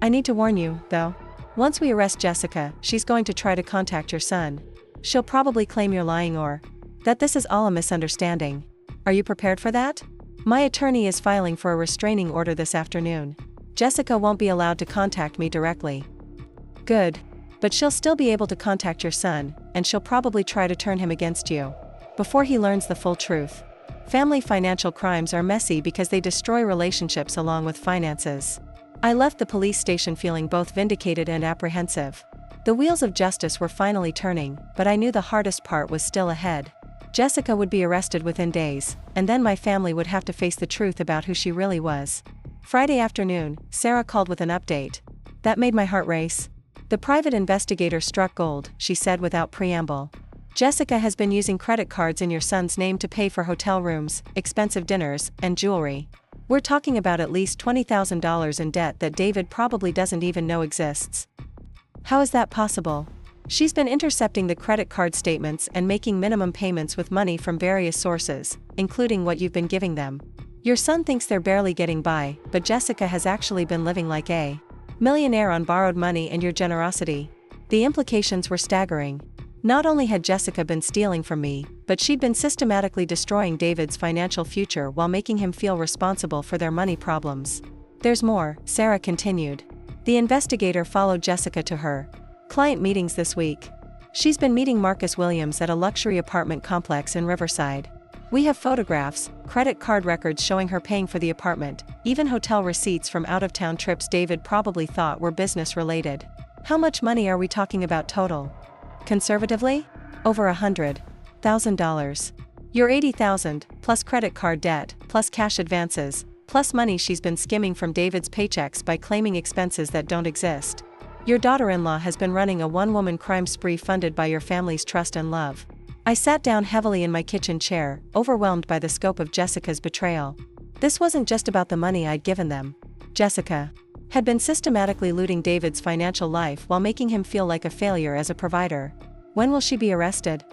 I need to warn you, though. Once we arrest Jessica, she's going to try to contact your son. She'll probably claim you're lying or that this is all a misunderstanding. Are you prepared for that? My attorney is filing for a restraining order this afternoon. Jessica won't be allowed to contact me directly. Good. But she'll still be able to contact your son, and she'll probably try to turn him against you before he learns the full truth. Family financial crimes are messy because they destroy relationships along with finances. I left the police station feeling both vindicated and apprehensive. The wheels of justice were finally turning, but I knew the hardest part was still ahead. Jessica would be arrested within days, and then my family would have to face the truth about who she really was. Friday afternoon, Sarah called with an update. That made my heart race. The private investigator struck gold, she said without preamble. Jessica has been using credit cards in your son's name to pay for hotel rooms, expensive dinners, and jewelry. We're talking about at least $20,000 in debt that David probably doesn't even know exists. How is that possible? She's been intercepting the credit card statements and making minimum payments with money from various sources, including what you've been giving them. Your son thinks they're barely getting by, but Jessica has actually been living like a millionaire on borrowed money and your generosity. The implications were staggering. Not only had Jessica been stealing from me, but she'd been systematically destroying David's financial future while making him feel responsible for their money problems. There's more, Sarah continued. The investigator followed Jessica to her client meetings this week. She's been meeting Marcus Williams at a luxury apartment complex in Riverside. We have photographs, credit card records showing her paying for the apartment, even hotel receipts from out-of-town trips David probably thought were business-related. How much money are we talking about total? Conservatively? Over $100,000. You're $80,000, plus credit card debt, plus cash advances, plus money she's been skimming from David's paychecks by claiming expenses that don't exist. Your daughter-in-law has been running a one-woman crime spree funded by your family's trust and love. I sat down heavily in my kitchen chair, overwhelmed by the scope of Jessica's betrayal. This wasn't just about the money I'd given them. Jessica had been systematically looting David's financial life while making him feel like a failure as a provider. When will she be arrested?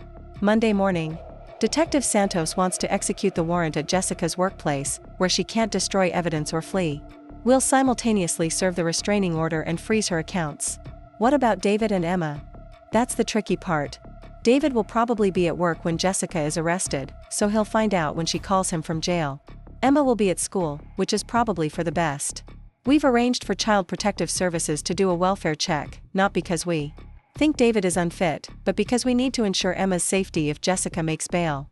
Monday morning. Detective Santos wants to execute the warrant at Jessica's workplace, where she can't destroy evidence or flee. We'll simultaneously serve the restraining order and freeze her accounts. What about David and Emma? That's the tricky part. David will probably be at work when Jessica is arrested, so he'll find out when she calls him from jail. Emma will be at school, which is probably for the best. We've arranged for Child Protective Services to do a welfare check, not because we think David is unfit, but because we need to ensure Emma's safety if Jessica makes bail.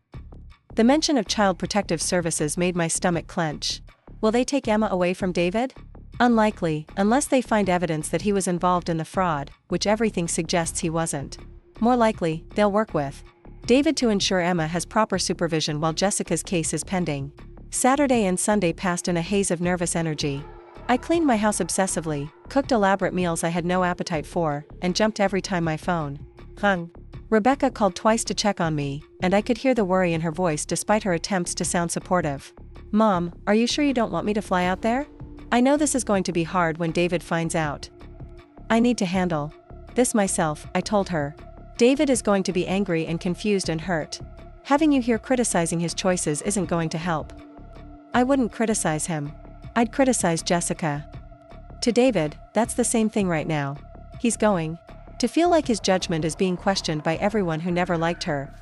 The mention of Child Protective Services made my stomach clench. Will they take Emma away from David? Unlikely, unless they find evidence that he was involved in the fraud, which everything suggests he wasn't. More likely, they'll work with David to ensure Emma has proper supervision while Jessica's case is pending. Saturday and Sunday passed in a haze of nervous energy. I cleaned my house obsessively, cooked elaborate meals I had no appetite for, and jumped every time my phone hung. Rebecca called twice to check on me, and I could hear the worry in her voice despite her attempts to sound supportive. Mom, are you sure you don't want me to fly out there? I know this is going to be hard when David finds out. I need to handle this myself, I told her. David is going to be angry and confused and hurt. Having you here criticizing his choices isn't going to help. I wouldn't criticize him. I'd criticize Jessica. To David, that's the same thing right now. He's going to feel like his judgment is being questioned by everyone who never liked her.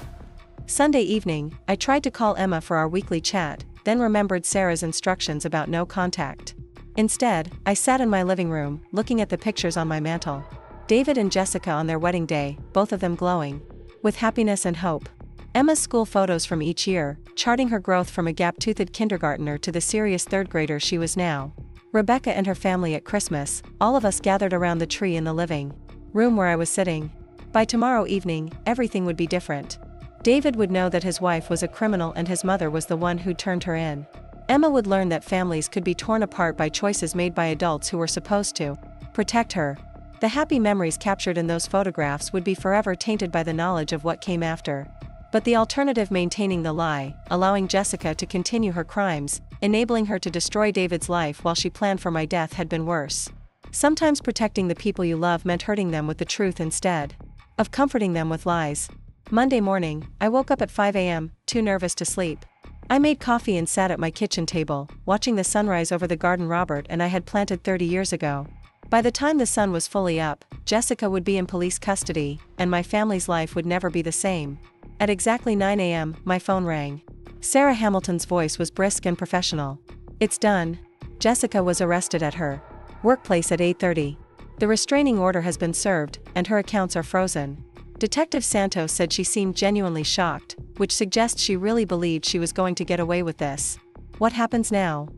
Sunday evening, I tried to call Emma for our weekly chat, then remembered Sarah's instructions about no contact. Instead, I sat in my living room, looking at the pictures on my mantle. David and Jessica on their wedding day, both of them glowing with happiness and hope. Emma's school photos from each year, charting her growth from a gap-toothed kindergartner to the serious third grader she was now. Rebecca and her family at Christmas, all of us gathered around the tree in the living room where I was sitting. By tomorrow evening, everything would be different. David would know that his wife was a criminal and his mother was the one who turned her in. Emma would learn that families could be torn apart by choices made by adults who were supposed to protect her. The happy memories captured in those photographs would be forever tainted by the knowledge of what came after. But the alternative, maintaining the lie, allowing Jessica to continue her crimes, enabling her to destroy David's life while she planned for my death, had been worse. Sometimes protecting the people you love meant hurting them with the truth instead of comforting them with lies. Monday morning, I woke up at 5 a.m., too nervous to sleep. I made coffee and sat at my kitchen table, watching the sunrise over the garden Robert and I had planted 30 years ago. By the time the sun was fully up, Jessica would be in police custody, and my family's life would never be the same. At exactly 9 a.m., my phone rang. Sarah Hamilton's voice was brisk and professional. It's done. Jessica was arrested at her workplace at 8:30. The restraining order has been served, and her accounts are frozen. Detective Santos said she seemed genuinely shocked, which suggests she really believed she was going to get away with this. What happens now?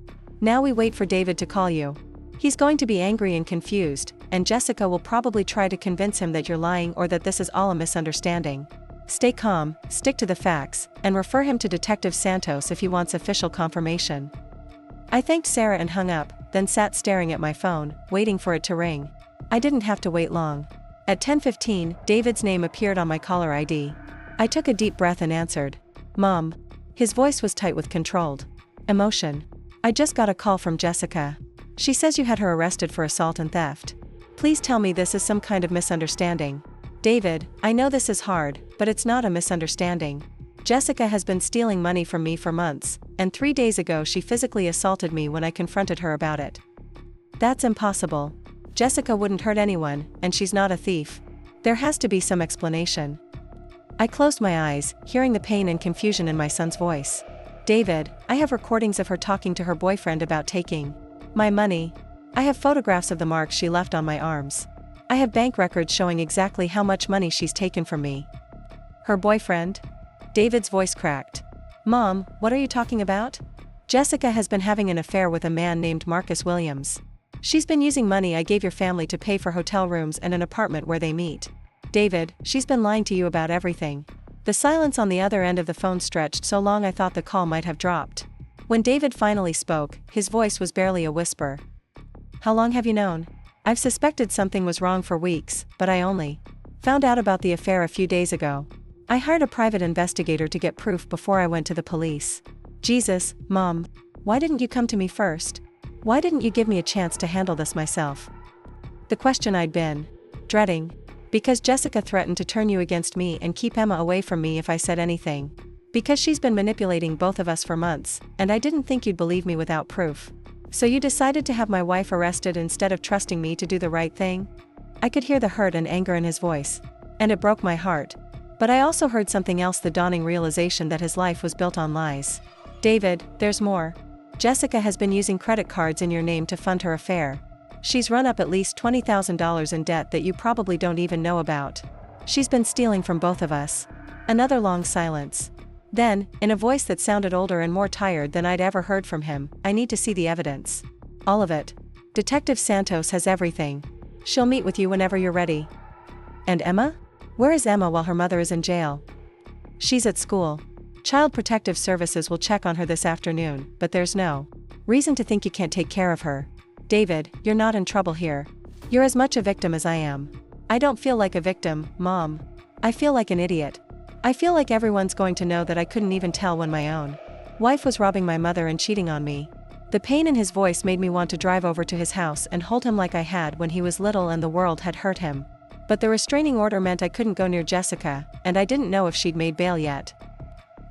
Now we wait for David to call you. He's going to be angry and confused, and Jessica will probably try to convince him that you're lying or that this is all a misunderstanding. Stay calm, stick to the facts, and refer him to Detective Santos if he wants official confirmation. I thanked Sarah and hung up, then sat staring at my phone, waiting for it to ring. I didn't have to wait long. At 10:15, David's name appeared on my caller ID. I took a deep breath and answered. Mom. His voice was tight with controlled emotion. I just got a call from Jessica. She says you had her arrested for assault and theft. Please tell me this is some kind of misunderstanding. David, I know this is hard, but it's not a misunderstanding. Jessica has been stealing money from me for months, and 3 days ago she physically assaulted me when I confronted her about it. That's impossible. Jessica wouldn't hurt anyone, and she's not a thief. There has to be some explanation. I closed my eyes, hearing the pain and confusion in my son's voice. David, I have recordings of her talking to her boyfriend about taking my money. I have photographs of the marks she left on my arms. I have bank records showing exactly how much money she's taken from me. Her boyfriend? David's voice cracked. Mom, what are you talking about? Jessica has been having an affair with a man named Marcus Williams. She's been using money I gave your family to pay for hotel rooms and an apartment where they meet. David, she's been lying to you about everything. The silence on the other end of the phone stretched so long I thought the call might have dropped. When David finally spoke, his voice was barely a whisper. How long have you known? I've suspected something was wrong for weeks, but I only found out about the affair a few days ago. I hired a private investigator to get proof before I went to the police. Jesus, Mom. Why didn't you come to me first? Why didn't you give me a chance to handle this myself? The question I'd been dreading. Because Jessica threatened to turn you against me and keep Emma away from me if I said anything. Because she's been manipulating both of us for months, and I didn't think you'd believe me without proof. So you decided to have my wife arrested instead of trusting me to do the right thing? I could hear the hurt and anger in his voice. And it broke my heart. But I also heard something else, the dawning realization that his life was built on lies. David, there's more. Jessica has been using credit cards in your name to fund her affair. She's run up at least $20,000 in debt that you probably don't even know about. She's been stealing from both of us. Another long silence. Then, in a voice that sounded older and more tired than I'd ever heard from him, I need to see the evidence. All of it. Detective Santos has everything. She'll meet with you whenever you're ready. And Emma? Where is Emma while her mother is in jail? She's at school. Child Protective Services will check on her this afternoon, but there's no reason to think you can't take care of her. David, you're not in trouble here. You're as much a victim as I am. I don't feel like a victim, Mom. I feel like an idiot. I feel like everyone's going to know that I couldn't even tell when my own wife was robbing my mother and cheating on me. The pain in his voice made me want to drive over to his house and hold him like I had when he was little and the world had hurt him. But the restraining order meant I couldn't go near Jessica, and I didn't know if she'd made bail yet.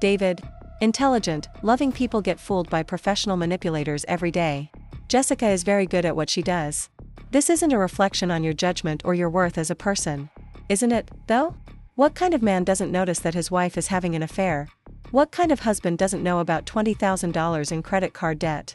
David. Intelligent, loving people get fooled by professional manipulators every day. Jessica is very good at what she does. This isn't a reflection on your judgment or your worth as a person. Isn't it, though? What kind of man doesn't notice that his wife is having an affair? What kind of husband doesn't know about $20,000 in credit card debt?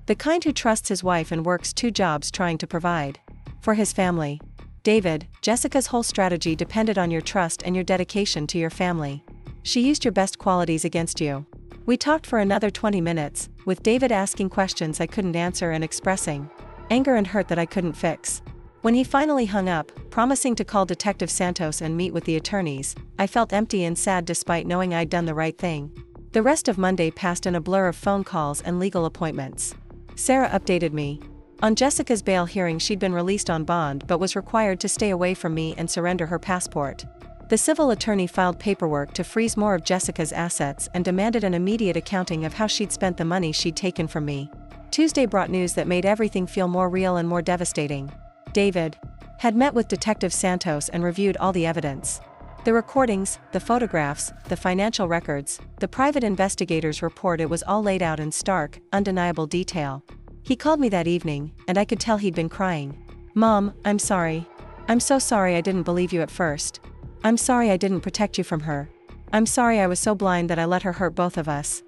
The kind who trusts his wife and works 2 jobs trying to provide for his family. David, Jessica's whole strategy depended on your trust and your dedication to your family. She used your best qualities against you. We talked for another 20 minutes, with David asking questions I couldn't answer and expressing anger and hurt that I couldn't fix. When he finally hung up, promising to call Detective Santos and meet with the attorneys, I felt empty and sad despite knowing I'd done the right thing. The rest of Monday passed in a blur of phone calls and legal appointments. Sarah updated me. On Jessica's bail hearing, she'd been released on bond but was required to stay away from me and surrender her passport. The civil attorney filed paperwork to freeze more of Jessica's assets and demanded an immediate accounting of how she'd spent the money she'd taken from me. Tuesday brought news that made everything feel more real and more devastating. David had met with Detective Santos and reviewed all the evidence. The recordings, the photographs, the financial records, the private investigator's report, it was all laid out in stark, undeniable detail. He called me that evening, and I could tell he'd been crying. Mom, I'm sorry. I'm so sorry I didn't believe you at first. I'm sorry I didn't protect you from her. I'm sorry I was so blind that I let her hurt both of us.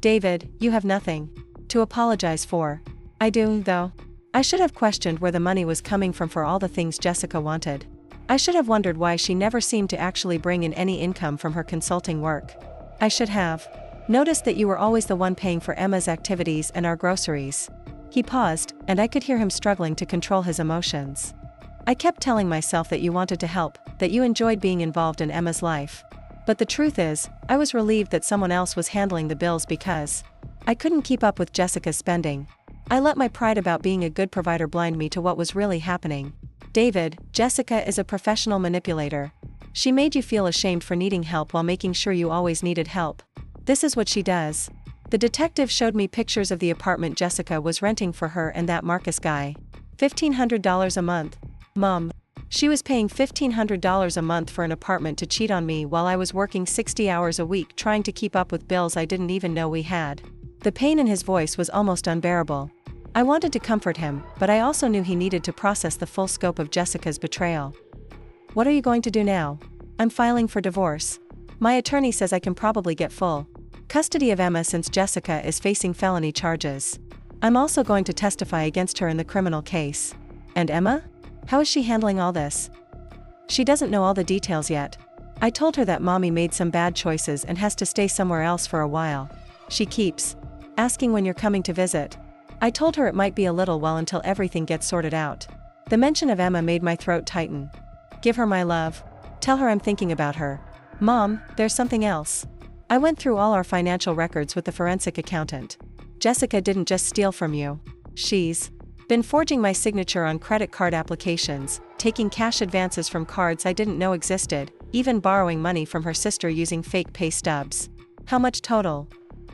David, you have nothing to apologize for. I do, though. I should have questioned where the money was coming from for all the things Jessica wanted. I should have wondered why she never seemed to actually bring in any income from her consulting work. I should have noticed that you were always the one paying for Emma's activities and our groceries. He paused, and I could hear him struggling to control his emotions. I kept telling myself that you wanted to help, that you enjoyed being involved in Emma's life. But the truth is, I was relieved that someone else was handling the bills because I couldn't keep up with Jessica's spending. I let my pride about being a good provider blind me to what was really happening. David, Jessica is a professional manipulator. She made you feel ashamed for needing help while making sure you always needed help. This is what she does. The detective showed me pictures of the apartment Jessica was renting for her and that Marcus guy. $1,500 a month. Mom. She was paying $1,500 a month for an apartment to cheat on me while I was working 60 hours a week trying to keep up with bills I didn't even know we had. The pain in his voice was almost unbearable. I wanted to comfort him, but I also knew he needed to process the full scope of Jessica's betrayal. What are you going to do now? I'm filing for divorce. My attorney says I can probably get full custody of Emma since Jessica is facing felony charges. I'm also going to testify against her in the criminal case. And Emma? How is she handling all this? She doesn't know all the details yet. I told her that mommy made some bad choices and has to stay somewhere else for a while. She keeps asking when you're coming to visit. I told her it might be a little while until everything gets sorted out. The mention of Emma made my throat tighten. Give her my love. Tell her I'm thinking about her. Mom, there's something else. I went through all our financial records with the forensic accountant. Jessica didn't just steal from you. She's been forging my signature on credit card applications, taking cash advances from cards I didn't know existed, even borrowing money from her sister using fake pay stubs. How much total?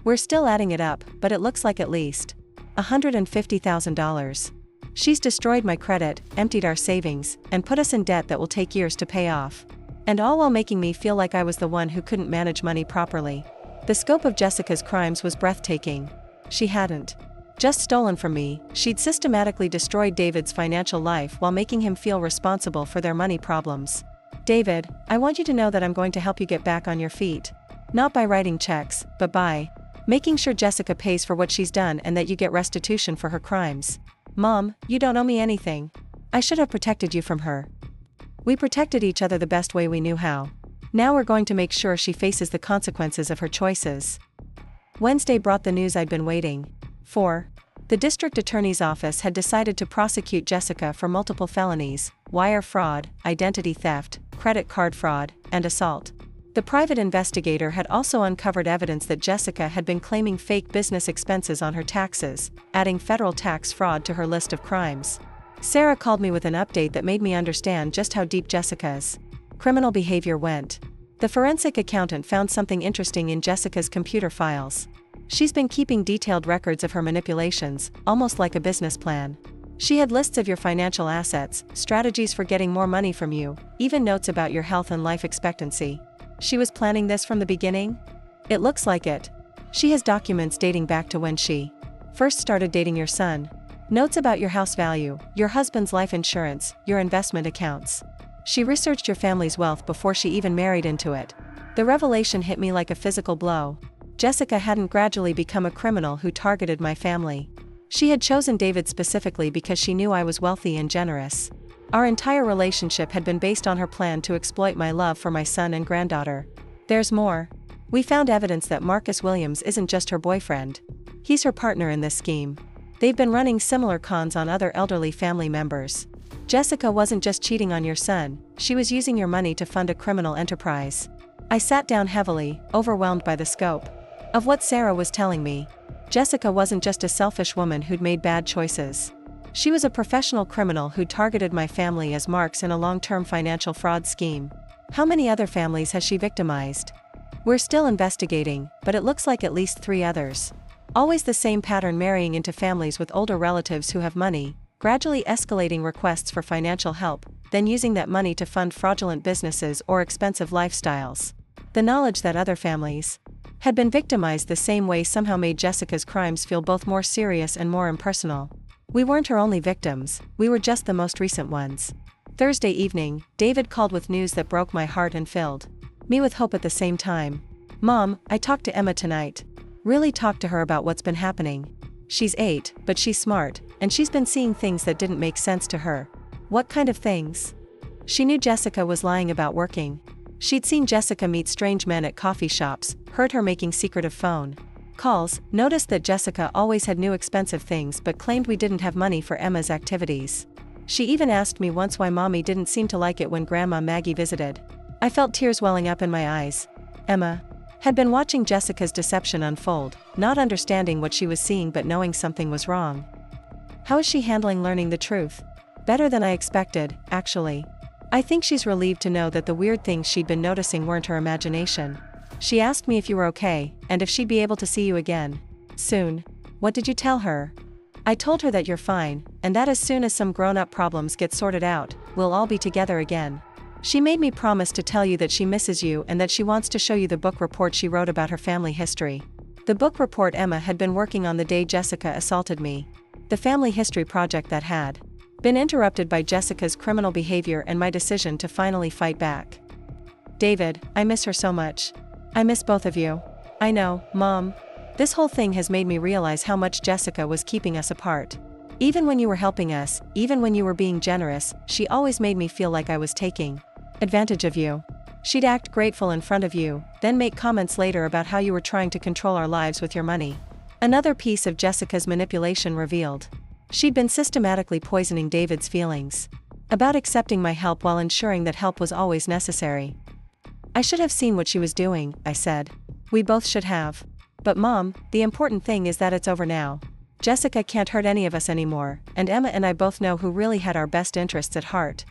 We're still adding it up, but it looks like at least $150,000. She's destroyed my credit, emptied our savings, and put us in debt that will take years to pay off. And all while making me feel like I was the one who couldn't manage money properly. The scope of Jessica's crimes was breathtaking. She hadn't just stolen from me, she'd systematically destroyed David's financial life while making him feel responsible for their money problems. David, I want you to know that I'm going to help you get back on your feet. Not by writing checks, but by making sure Jessica pays for what she's done and that you get restitution for her crimes. Mom, you don't owe me anything. I should have protected you from her. We protected each other the best way we knew how. Now we're going to make sure she faces the consequences of her choices. Wednesday brought the news I'd been waiting for. The district attorney's office had decided to prosecute Jessica for multiple felonies: wire fraud, identity theft, credit card fraud, and assault. The private investigator had also uncovered evidence that Jessica had been claiming fake business expenses on her taxes, adding federal tax fraud to her list of crimes. Sarah called me with an update that made me understand just how deep Jessica's criminal behavior went. The forensic accountant found something interesting in Jessica's computer files. She's been keeping detailed records of her manipulations, almost like a business plan. She had lists of your financial assets, strategies for getting more money from you, even notes about your health and life expectancy. She was planning this from the beginning? It looks like it. She has documents dating back to when she first started dating your son. Notes about your house value, your husband's life insurance, your investment accounts. She researched your family's wealth before she even married into it. The revelation hit me like a physical blow. Jessica hadn't gradually become a criminal who targeted my family. She had chosen David specifically because she knew I was wealthy and generous. Our entire relationship had been based on her plan to exploit my love for my son and granddaughter. There's more. We found evidence that Marcus Williams isn't just her boyfriend. He's her partner in this scheme. They've been running similar cons on other elderly family members. Jessica wasn't just cheating on your son, she was using your money to fund a criminal enterprise. I sat down heavily, overwhelmed by the scope of what Sarah was telling me. Jessica wasn't just a selfish woman who'd made bad choices. She was a professional criminal who targeted my family as marks in a long-term financial fraud scheme. How many other families has she victimized? We're still investigating, but it looks like at least 3 others. Always the same pattern: marrying into families with older relatives who have money, gradually escalating requests for financial help, then using that money to fund fraudulent businesses or expensive lifestyles. The knowledge that other families had been victimized the same way somehow made Jessica's crimes feel both more serious and more impersonal. We weren't her only victims, we were just the most recent ones. Thursday evening, David called with news that broke my heart and filled me with hope at the same time. Mom, I talked to Emma tonight. Really talked to her about what's been happening. She's 8, but she's smart, and she's been seeing things that didn't make sense to her. What kind of things? She knew Jessica was lying about working. She'd seen Jessica meet strange men at coffee shops, heard her making secretive phone calls, noticed that Jessica always had new expensive things but claimed we didn't have money for Emma's activities. She even asked me once why Mommy didn't seem to like it when Grandma Maggie visited. I felt tears welling up in my eyes. Emma had been watching Jessica's deception unfold, not understanding what she was seeing but knowing something was wrong. How is she handling learning the truth? Better than I expected, actually. I think she's relieved to know that the weird things she'd been noticing weren't her imagination. She asked me if you were okay, and if she'd be able to see you again soon. What did you tell her? I told her that you're fine, and that as soon as some grown-up problems get sorted out, we'll all be together again. She made me promise to tell you that she misses you and that she wants to show you the book report she wrote about her family history. The book report Emma had been working on the day Jessica assaulted me. The family history project that had been interrupted by Jessica's criminal behavior and my decision to finally fight back. David, I miss her so much. I miss both of you. I know, Mom. This whole thing has made me realize how much Jessica was keeping us apart. Even when you were helping us, even when you were being generous, she always made me feel like I was taking advantage of you. She'd act grateful in front of you, then make comments later about how you were trying to control our lives with your money. Another piece of Jessica's manipulation revealed. She'd been systematically poisoning David's feelings about accepting my help while ensuring that help was always necessary. I should have seen what she was doing, I said. We both should have. But Mom, the important thing is that it's over now. Jessica can't hurt any of us anymore, and Emma and I both know who really had our best interests at heart.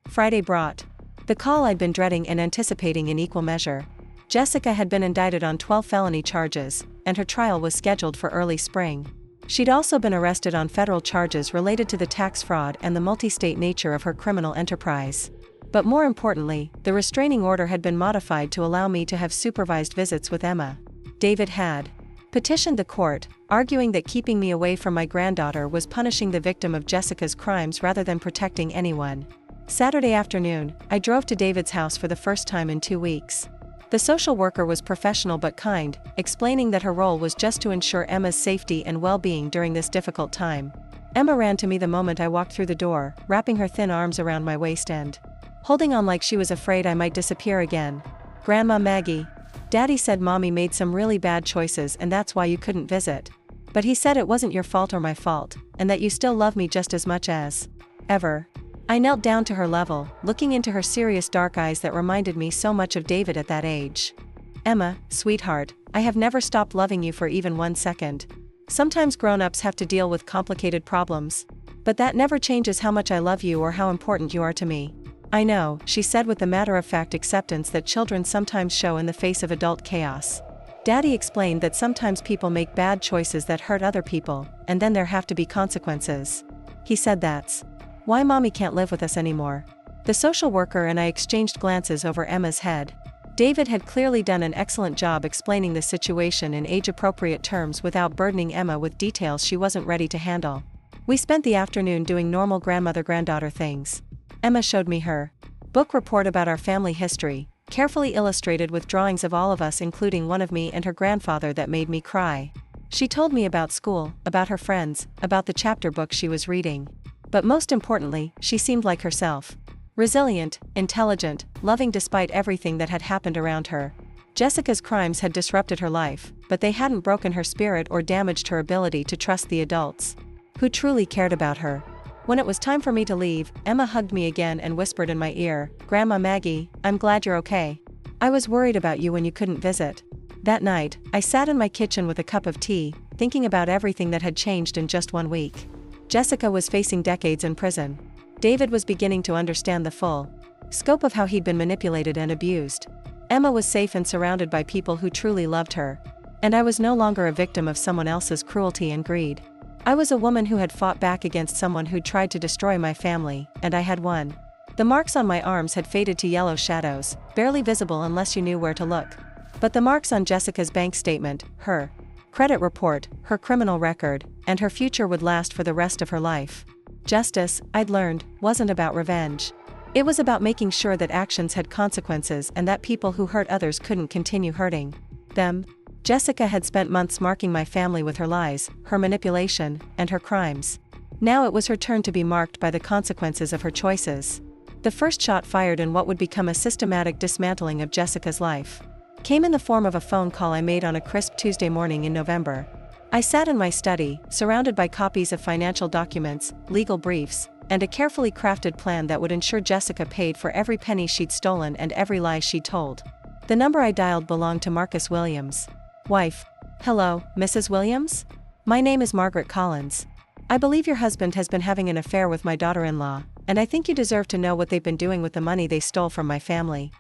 Friday brought the call I'd been dreading and anticipating in equal measure. Jessica had been indicted on 12 felony charges, and her trial was scheduled for early spring. She'd also been arrested on federal charges related to the tax fraud and the multi-state nature of her criminal enterprise. But more importantly, the restraining order had been modified to allow me to have supervised visits with Emma. David had petitioned the court, arguing that keeping me away from my granddaughter was punishing the victim of Jessica's crimes rather than protecting anyone. Saturday afternoon, I drove to David's house for the first time in 2 weeks. The social worker was professional but kind, explaining that her role was just to ensure Emma's safety and well-being during this difficult time. Emma ran to me the moment I walked through the door, wrapping her thin arms around my waist and holding on like she was afraid I might disappear again. Grandma Maggie. Daddy said Mommy made some really bad choices and that's why you couldn't visit. But he said it wasn't your fault or my fault, and that you still love me just as much as ever. I knelt down to her level, looking into her serious dark eyes that reminded me so much of David at that age. Emma, sweetheart, I have never stopped loving you for even 1 second. Sometimes grown-ups have to deal with complicated problems. But that never changes how much I love you or how important you are to me. I know, she said with the matter-of-fact acceptance that children sometimes show in the face of adult chaos. Daddy explained that sometimes people make bad choices that hurt other people, and then there have to be consequences. He said that's why Mommy can't live with us anymore. The social worker and I exchanged glances over Emma's head. David had clearly done an excellent job explaining the situation in age-appropriate terms without burdening Emma with details she wasn't ready to handle. We spent the afternoon doing normal grandmother-granddaughter things. Emma showed me her book report about our family history, carefully illustrated with drawings of all of us including one of me and her grandfather that made me cry. She told me about school, about her friends, about the chapter book she was reading. But most importantly, she seemed like herself. Resilient, intelligent, loving despite everything that had happened around her. Jessica's crimes had disrupted her life, but they hadn't broken her spirit or damaged her ability to trust the adults who truly cared about her. When it was time for me to leave, Emma hugged me again and whispered in my ear, "Grandma Maggie, I'm glad you're okay. I was worried about you when you couldn't visit." That night, I sat in my kitchen with a cup of tea, thinking about everything that had changed in just 1 week. Jessica was facing decades in prison. David was beginning to understand the full scope of how he'd been manipulated and abused. Emma was safe and surrounded by people who truly loved her. And I was no longer a victim of someone else's cruelty and greed. I was a woman who had fought back against someone who'd tried to destroy my family, and I had won. The marks on my arms had faded to yellow shadows, barely visible unless you knew where to look. But the marks on Jessica's bank statement, her credit report, her criminal record, and her future would last for the rest of her life. Justice, I'd learned, wasn't about revenge. It was about making sure that actions had consequences and that people who hurt others couldn't continue hurting them. Jessica had spent months marking my family with her lies, her manipulation, and her crimes. Now it was her turn to be marked by the consequences of her choices. The first shot fired in what would become a systematic dismantling of Jessica's life came in the form of a phone call I made on a crisp Tuesday morning in November. I sat in my study, surrounded by copies of financial documents, legal briefs, and a carefully crafted plan that would ensure Jessica paid for every penny she'd stolen and every lie she'd told. The number I dialed belonged to Marcus Williams. Wife. Hello, Mrs. Williams? My name is Margaret Collins. I believe your husband has been having an affair with my daughter-in-law, and I think you deserve to know what they've been doing with the money they stole from my family."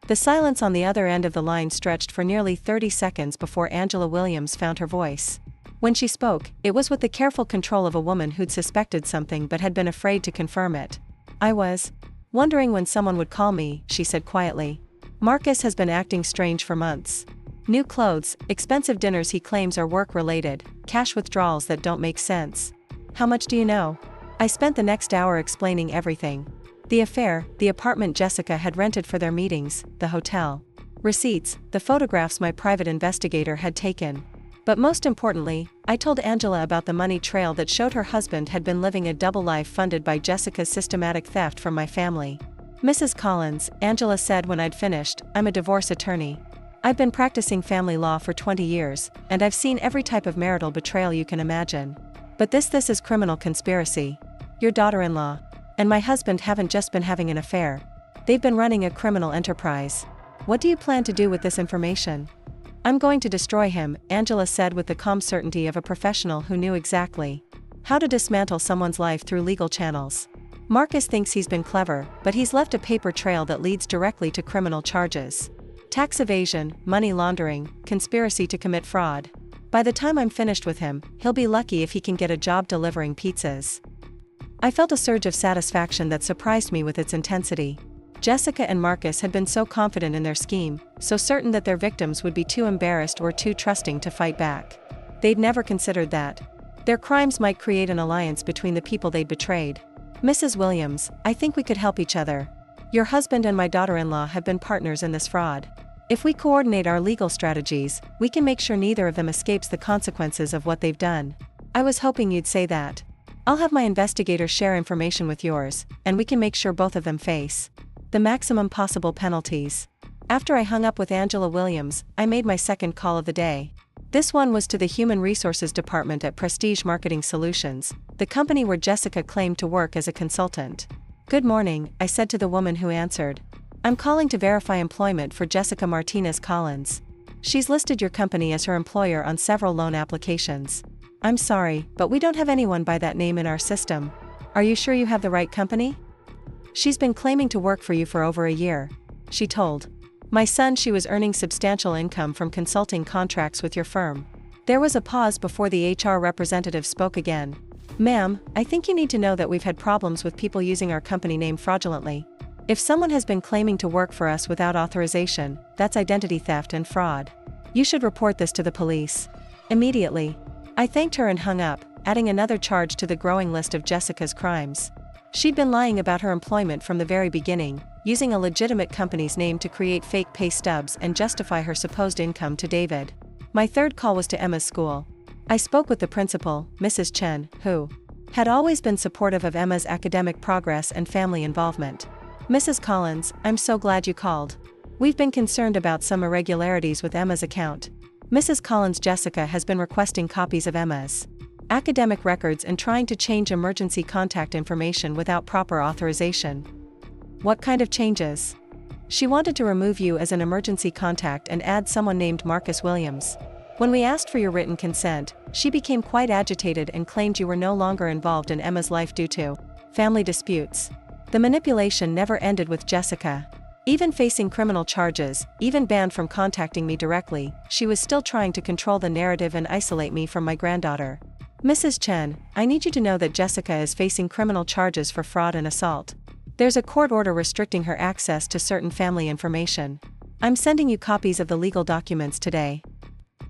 The silence on the other end of the line stretched for nearly 30 seconds before Angela Williams found her voice. When she spoke, it was with the careful control of a woman who'd suspected something but had been afraid to confirm it. "I was wondering when someone would call me," she said quietly. "Marcus has been acting strange for months. New clothes, expensive dinners he claims are work-related, cash withdrawals that don't make sense. How much do you know?" I spent the next hour explaining everything. The affair, the apartment Jessica had rented for their meetings, the hotel receipts, the photographs my private investigator had taken. But most importantly, I told Angela about the money trail that showed her husband had been living a double life funded by Jessica's systematic theft from my family. "Mrs. Collins," Angela said when I'd finished, "I'm a divorce attorney. I've been practicing family law for 20 years, and I've seen every type of marital betrayal you can imagine. But this is criminal conspiracy. Your daughter-in-law and my husband haven't just been having an affair. They've been running a criminal enterprise. What do you plan to do with this information?" "I'm going to destroy him," Angela said with the calm certainty of a professional who knew exactly how to dismantle someone's life through legal channels. "Marcus thinks he's been clever, but he's left a paper trail that leads directly to criminal charges. Tax evasion, money laundering, conspiracy to commit fraud. By the time I'm finished with him, he'll be lucky if he can get a job delivering pizzas." I felt a surge of satisfaction that surprised me with its intensity. Jessica and Marcus had been so confident in their scheme, so certain that their victims would be too embarrassed or too trusting to fight back. They'd never considered that their crimes might create an alliance between the people they'd betrayed. "Mrs. Williams, I think we could help each other. Your husband and my daughter-in-law have been partners in this fraud. If we coordinate our legal strategies, we can make sure neither of them escapes the consequences of what they've done." "I was hoping you'd say that. I'll have my investigator share information with yours, and we can make sure both of them face the maximum possible penalties." After I hung up with Angela Williams, I made my second call of the day. This one was to the Human Resources Department at Prestige Marketing Solutions, the company where Jessica claimed to work as a consultant. "Good morning," I said to the woman who answered. "I'm calling to verify employment for Jessica Martinez Collins. She's listed your company as her employer on several loan applications." "I'm sorry, but we don't have anyone by that name in our system." "Are you sure you have the right company?" "She's been claiming to work for you for over a year," she told my son she was earning substantial income from consulting contracts with your firm. There was a pause before the HR representative spoke again. "Ma'am, I think you need to know that we've had problems with people using our company name fraudulently. If someone has been claiming to work for us without authorization, that's identity theft and fraud. You should report this to the police immediately." I thanked her and hung up, adding another charge to the growing list of Jessica's crimes. She'd been lying about her employment from the very beginning, using a legitimate company's name to create fake pay stubs and justify her supposed income to David. My third call was to Emma's school. I spoke with the principal, Mrs. Chen, who had always been supportive of Emma's academic progress and family involvement. "Mrs. Collins, I'm so glad you called. We've been concerned about some irregularities with Emma's account. Mrs. Collins Jessica has been requesting copies of Emma's academic records and trying to change emergency contact information without proper authorization." "What kind of changes?" "She wanted to remove you as an emergency contact and add someone named Marcus Williams. When we asked for your written consent, she became quite agitated and claimed you were no longer involved in Emma's life due to family disputes." The manipulation never ended with Jessica. Even facing criminal charges, even banned from contacting me directly, she was still trying to control the narrative and isolate me from my granddaughter. "Mrs. Chen, I need you to know that Jessica is facing criminal charges for fraud and assault. There's a court order restricting her access to certain family information. I'm sending you copies of the legal documents today.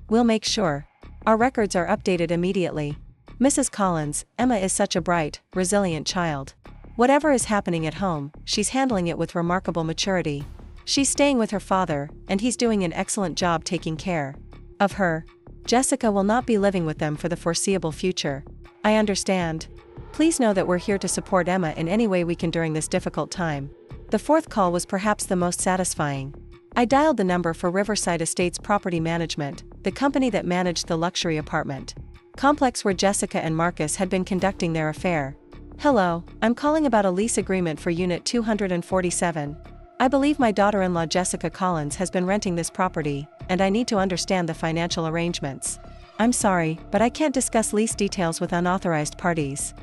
We'll make sure our records are updated immediately. Mrs. Collins, Emma is such a bright, resilient child. Whatever is happening at home, she's handling it with remarkable maturity. She's staying with her father, and he's doing an excellent job taking care of her. Jessica will not be living with them for the foreseeable future. I understand. Please know that we're here to support Emma in any way we can during this difficult time." The fourth call was perhaps the most satisfying. I dialed the number for Riverside Estates Property Management, the company that managed the luxury apartment complex where Jessica and Marcus had been conducting their affair. "Hello, I'm calling about a lease agreement for Unit 247. I believe my daughter-in-law Jessica Collins has been renting this property, and I need to understand the financial arrangements. I'm sorry, but I can't discuss lease details with unauthorized parties."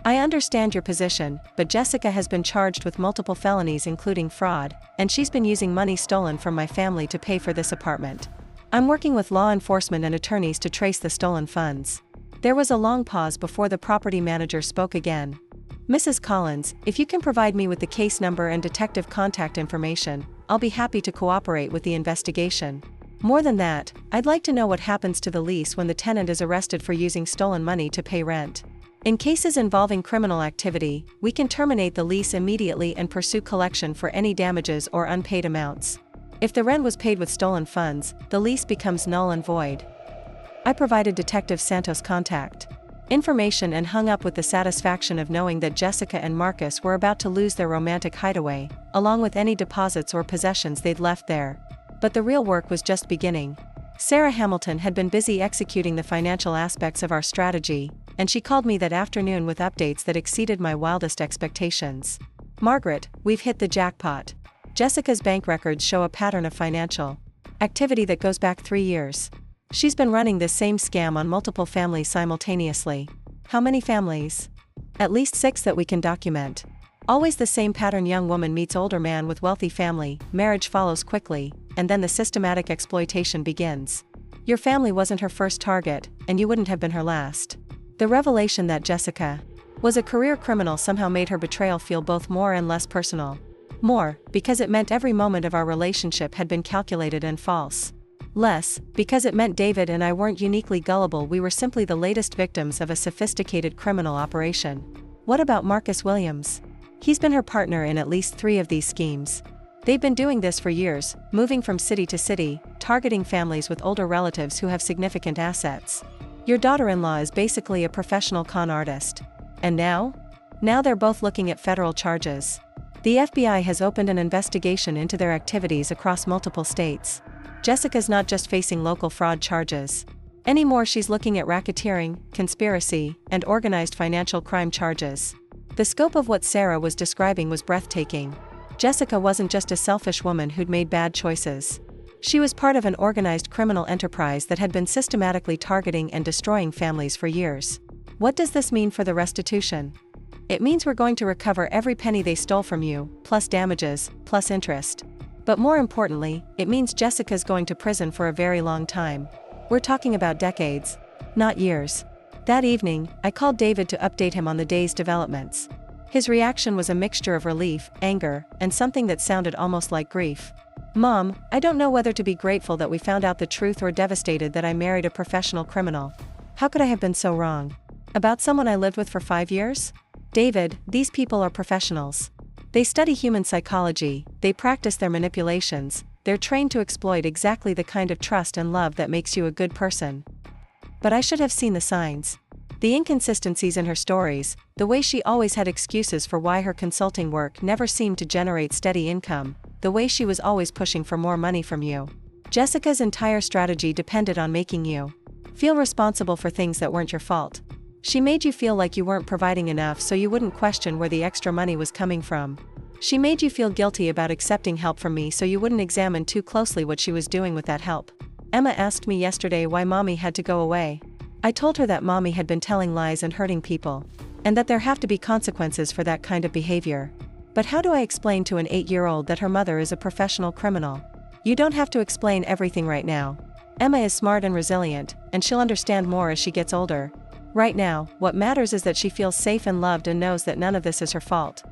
I understand your position, but Jessica has been charged with multiple felonies including fraud, and she's been using money stolen from my family to pay for this apartment. I'm working with law enforcement and attorneys to trace the stolen funds. There was a long pause before the property manager spoke again. Mrs. Collins, if you can provide me with the case number and detective contact information, I'll be happy to cooperate with the investigation. More than that, I'd like to know what happens to the lease when the tenant is arrested for using stolen money to pay rent. In cases involving criminal activity, we can terminate the lease immediately and pursue collection for any damages or unpaid amounts. If the rent was paid with stolen funds, the lease becomes null and void. I provided Detective Santos' contact information and hung up with the satisfaction of knowing that Jessica and Marcus were about to lose their romantic hideaway, along with any deposits or possessions they'd left there. But the real work was just beginning. Sarah Hamilton had been busy executing the financial aspects of our strategy, and she called me that afternoon with updates that exceeded my wildest expectations. "Margaret, we've hit the jackpot. Jessica's bank records show a pattern of financial activity that goes back 3 years. She's been running this same scam on multiple families simultaneously." "How many families?" "At least 6 that we can document. Always the same pattern: young woman meets older man with wealthy family, marriage follows quickly, and then the systematic exploitation begins. Your family wasn't her first target, and you wouldn't have been her last." The revelation that Jessica was a career criminal somehow made her betrayal feel both more and less personal. More, because it meant every moment of our relationship had been calculated and false. Less, because it meant David and I weren't uniquely gullible, we were simply the latest victims of a sophisticated criminal operation. What about Marcus Williams? He's been her partner in at least 3 of these schemes. They've been doing this for years, moving from city to city, targeting families with older relatives who have significant assets. Your daughter-in-law is basically a professional con artist. And now? Now they're both looking at federal charges. The FBI has opened an investigation into their activities across multiple states. Jessica's not just facing local fraud charges anymore, she's looking at racketeering, conspiracy, and organized financial crime charges. The scope of what Sarah was describing was breathtaking. Jessica wasn't just a selfish woman who'd made bad choices. She was part of an organized criminal enterprise that had been systematically targeting and destroying families for years. What does this mean for the restitution? It means we're going to recover every penny they stole from you, plus damages, plus interest. But more importantly, it means Jessica's going to prison for a very long time. We're talking about decades, not years. That evening, I called David to update him on the day's developments. His reaction was a mixture of relief, anger, and something that sounded almost like grief. "Mom, I don't know whether to be grateful that we found out the truth or devastated that I married a professional criminal. How could I have been so wrong? About someone I lived with for 5 years? David, these people are professionals. They study human psychology, they practice their manipulations, they're trained to exploit exactly the kind of trust and love that makes you a good person. But I should have seen the signs. The inconsistencies in her stories, the way she always had excuses for why her consulting work never seemed to generate steady income, the way she was always pushing for more money from you. Jessica's entire strategy depended on making you feel responsible for things that weren't your fault. She made you feel like you weren't providing enough so you wouldn't question where the extra money was coming from. She made you feel guilty about accepting help from me so you wouldn't examine too closely what she was doing with that help. Emma asked me yesterday why Mommy had to go away. I told her that Mommy had been telling lies and hurting people, and that there have to be consequences for that kind of behavior. But how do I explain to an 8-year-old that her mother is a professional criminal? You don't have to explain everything right now. Emma is smart and resilient, and she'll understand more as she gets older. Right now, what matters is that she feels safe and loved and knows that none of this is her fault.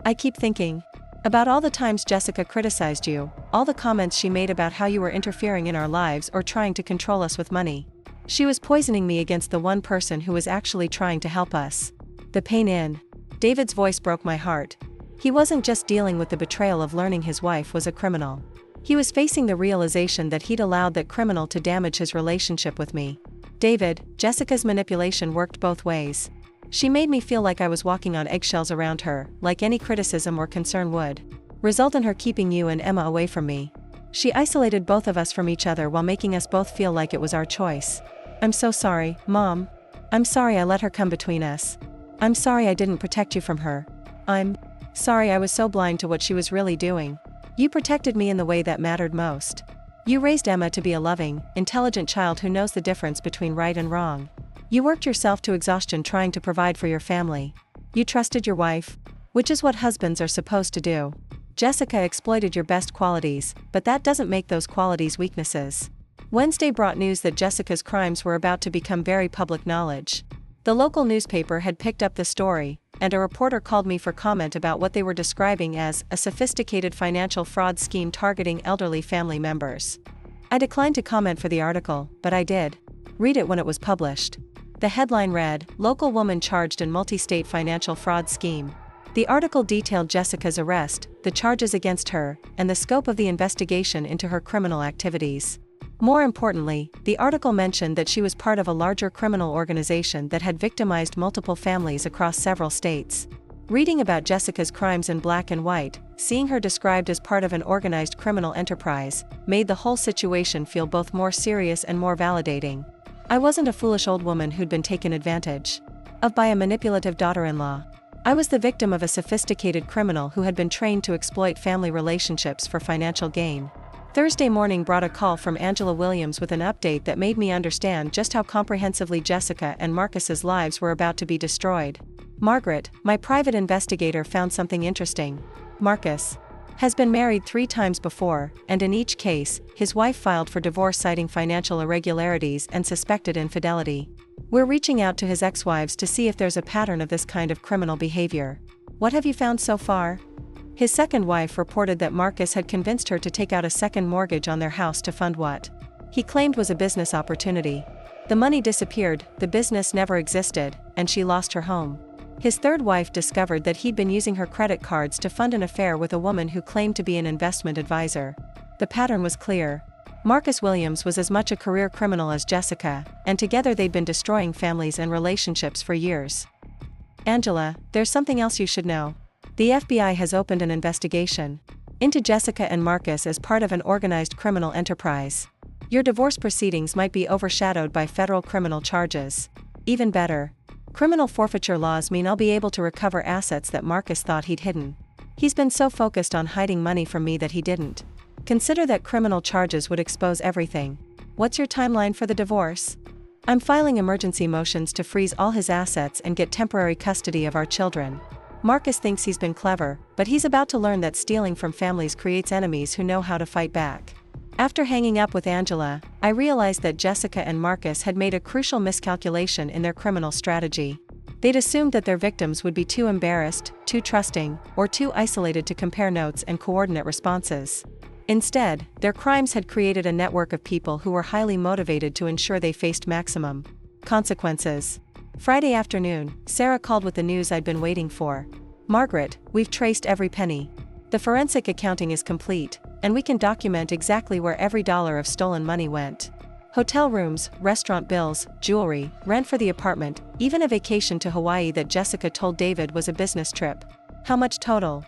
I keep thinking about all the times Jessica criticized you, all the comments she made about how you were interfering in our lives or trying to control us with money. She was poisoning me against the one person who was actually trying to help us. The pain in David's voice broke my heart. He wasn't just dealing with the betrayal of learning his wife was a criminal. He was facing the realization that he'd allowed that criminal to damage his relationship with me. David, Jessica's manipulation worked both ways. She made me feel like I was walking on eggshells around her, like any criticism or concern would result in her keeping you and Emma away from me. She isolated both of us from each other while making us both feel like it was our choice. I'm so sorry, Mom. I'm sorry I let her come between us. I'm sorry I didn't protect you from her. I'm sorry I was so blind to what she was really doing. You protected me in the way that mattered most. You raised Emma to be a loving, intelligent child who knows the difference between right and wrong. You worked yourself to exhaustion trying to provide for your family. You trusted your wife, which is what husbands are supposed to do. Jessica exploited your best qualities, but that doesn't make those qualities weaknesses. Wednesday brought news that Jessica's crimes were about to become very public knowledge. The local newspaper had picked up the story, and a reporter called me for comment about what they were describing as a sophisticated financial fraud scheme targeting elderly family members. I declined to comment for the article, but I did read it when it was published. The headline read, "Local woman charged in multi-state financial fraud scheme." The article detailed Jessica's arrest, the charges against her, and the scope of the investigation into her criminal activities. More importantly, the article mentioned that she was part of a larger criminal organization that had victimized multiple families across several states. Reading about Jessica's crimes in black and white, seeing her described as part of an organized criminal enterprise, made the whole situation feel both more serious and more validating. I wasn't a foolish old woman who'd been taken advantage of by a manipulative daughter-in-law. I was the victim of a sophisticated criminal who had been trained to exploit family relationships for financial gain. Thursday morning brought a call from Angela Williams with an update that made me understand just how comprehensively Jessica and Marcus's lives were about to be destroyed. Margaret, my private investigator, found something interesting. Marcus has been married 3 times before, and in each case, his wife filed for divorce citing financial irregularities and suspected infidelity. We're reaching out to his ex-wives to see if there's a pattern of this kind of criminal behavior. What have you found so far? His second wife reported that Marcus had convinced her to take out a second mortgage on their house to fund what he claimed was a business opportunity. The money disappeared, the business never existed, and she lost her home. His third wife discovered that he'd been using her credit cards to fund an affair with a woman who claimed to be an investment advisor. The pattern was clear. Marcus Williams was as much a career criminal as Jessica, and together they'd been destroying families and relationships for years. Angela, there's something else you should know. The FBI has opened an investigation into Jessica and Marcus as part of an organized criminal enterprise. Your divorce proceedings might be overshadowed by federal criminal charges. Even better, criminal forfeiture laws mean I'll be able to recover assets that Marcus thought he'd hidden. He's been so focused on hiding money from me that he didn't consider that criminal charges would expose everything. What's your timeline for the divorce? I'm filing emergency motions to freeze all his assets and get temporary custody of our children. Marcus thinks he's been clever, but he's about to learn that stealing from families creates enemies who know how to fight back. After hanging up with Angela, I realized that Jessica and Marcus had made a crucial miscalculation in their criminal strategy. They'd assumed that their victims would be too embarrassed, too trusting, or too isolated to compare notes and coordinate responses. Instead, their crimes had created a network of people who were highly motivated to ensure they faced maximum consequences. Friday afternoon, Sarah called with the news I'd been waiting for. Margaret, we've traced every penny. The forensic accounting is complete, and we can document exactly where every dollar of stolen money went. Hotel rooms, restaurant bills, jewelry, rent for the apartment, even a vacation to Hawaii that Jessica told David was a business trip. How much total?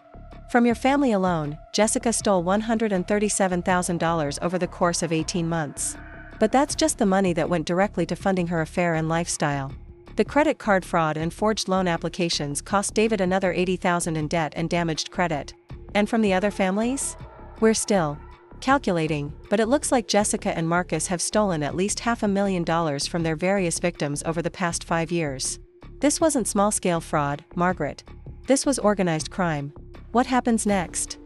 From your family alone, Jessica stole $137,000 over the course of 18 months. But that's just the money that went directly to funding her affair and lifestyle. The credit card fraud and forged loan applications cost David another $80,000 in debt and damaged credit. And from the other families? We're still calculating, but it looks like Jessica and Marcus have stolen at least $500,000 from their various victims over the past 5 years. This wasn't small-scale fraud, Margaret. This was organized crime. What happens next?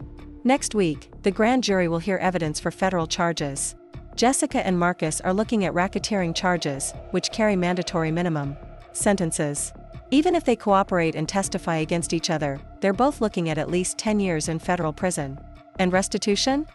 Next week, the grand jury will hear evidence for federal charges. Jessica and Marcus are looking at racketeering charges, which carry mandatory minimum sentences. Even if they cooperate and testify against each other, they're both looking at least 10 years in federal prison. And restitution?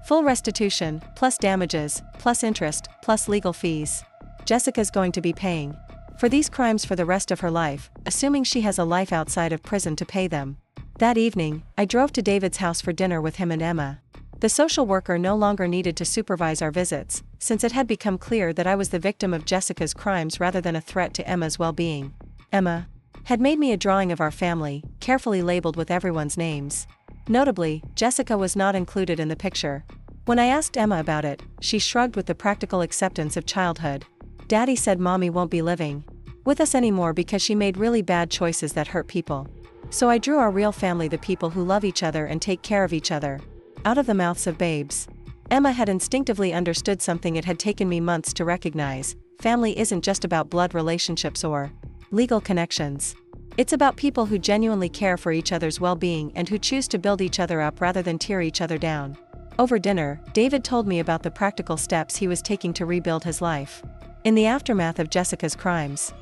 Full restitution, plus damages, plus interest, plus legal fees. Jessica's going to be paying for these crimes for the rest of her life, assuming she has a life outside of prison to pay them. That evening, I drove to David's house for dinner with him and Emma. The social worker no longer needed to supervise our visits, since it had become clear that I was the victim of Jessica's crimes rather than a threat to Emma's well-being. Emma had made me a drawing of our family, carefully labeled with everyone's names. Notably, Jessica was not included in the picture. When I asked Emma about it, she shrugged with the practical acceptance of childhood. Daddy said Mommy won't be living with us anymore because she made really bad choices that hurt people. So I drew our real family, the people who love each other and take care of each other, out of the mouths of babes. Emma had instinctively understood something it had taken me months to recognize. family isn't just about blood relationships or legal connections. It's about people who genuinely care for each other's well-being and who choose to build each other up rather than tear each other down. Over dinner, David told me about the practical steps he was taking to rebuild his life in the aftermath of Jessica's crimes.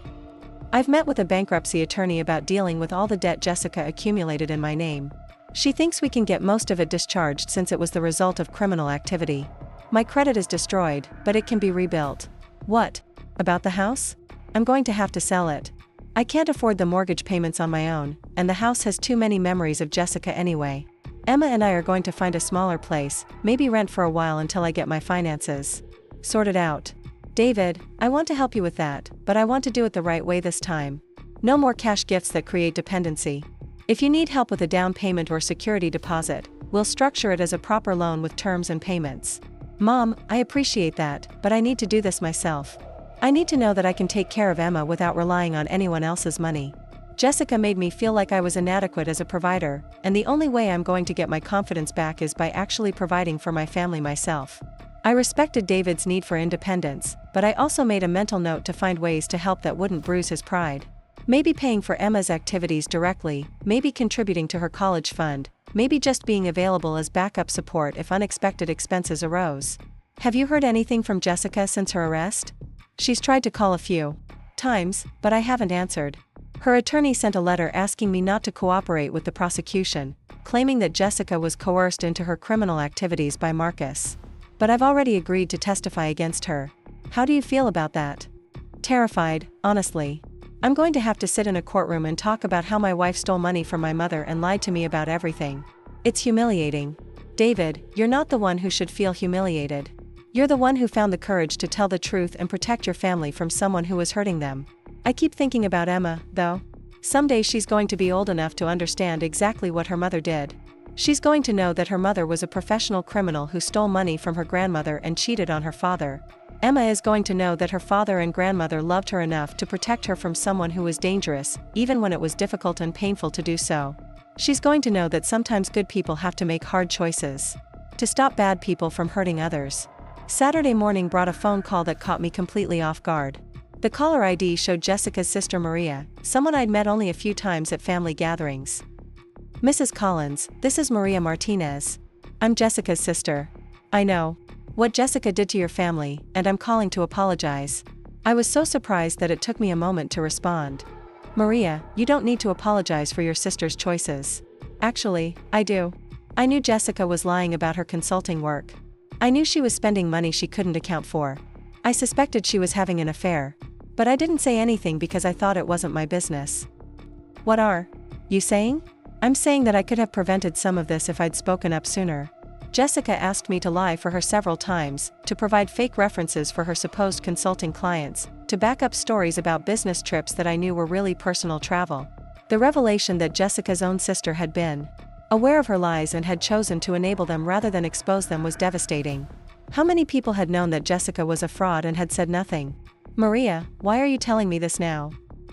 I've met with a bankruptcy attorney about dealing with all the debt Jessica accumulated in my name. She thinks we can get most of it discharged since it was the result of criminal activity. My credit is destroyed, but it can be rebuilt. What? About the house? I'm going to have to sell it. I can't afford the mortgage payments on my own, and the house has too many memories of Jessica anyway. Emma and I are going to find a smaller place, maybe rent for a while until I get my finances sorted out. David, I want to help you with that, but I want to do it the right way this time. No more cash gifts that create dependency. If you need help with a down payment or security deposit, we'll structure it as a proper loan with terms and payments. Mom, I appreciate that, but I need to do this myself. I need to know that I can take care of Emma without relying on anyone else's money. Jessica made me feel like I was inadequate as a provider, and the only way I'm going to get my confidence back is by actually providing for my family myself. I respected David's need for independence, but I also made a mental note to find ways to help that wouldn't bruise his pride. Maybe paying for Emma's activities directly, maybe contributing to her college fund, maybe just being available as backup support if unexpected expenses arose. Have you heard anything from Jessica since her arrest? She's tried to call a few times, but I haven't answered. Her attorney sent a letter asking me not to cooperate with the prosecution, claiming that Jessica was coerced into her criminal activities by Marcus. But I've already agreed to testify against her. How do you feel about that? Terrified, honestly. I'm going to have to sit in a courtroom and talk about how my wife stole money from my mother and lied to me about everything. It's humiliating. David, you're not the one who should feel humiliated. You're the one who found the courage to tell the truth and protect your family from someone who was hurting them. I keep thinking about Emma, though. Someday she's going to be old enough to understand exactly what her mother did. She's going to know that her mother was a professional criminal who stole money from her grandmother and cheated on her father. Emma is going to know that her father and grandmother loved her enough to protect her from someone who was dangerous, even when it was difficult and painful to do so. She's going to know that sometimes good people have to make hard choices to stop bad people from hurting others. Saturday morning brought a phone call that caught me completely off guard. The caller ID showed Jessica's sister Maria, someone I'd met only a few times at family gatherings. Mrs. Collins, this is Maria Martinez. I'm Jessica's sister. I know what Jessica did to your family, and I'm calling to apologize. I was so surprised that it took me a moment to respond. Maria, you don't need to apologize for your sister's choices. Actually, I do. I knew Jessica was lying about her consulting work. I knew she was spending money she couldn't account for. I suspected she was having an affair. But I didn't say anything because I thought it wasn't my business. What are you saying? I'm saying that I could have prevented some of this if I'd spoken up sooner. Jessica asked me to lie for her several times, to provide fake references for her supposed consulting clients, to back up stories about business trips that I knew were really personal travel. The revelation that Jessica's own sister had been aware of her lies and had chosen to enable them rather than expose them was devastating. How many people had known that Jessica was a fraud and had said nothing? Maria, why are you telling me this now?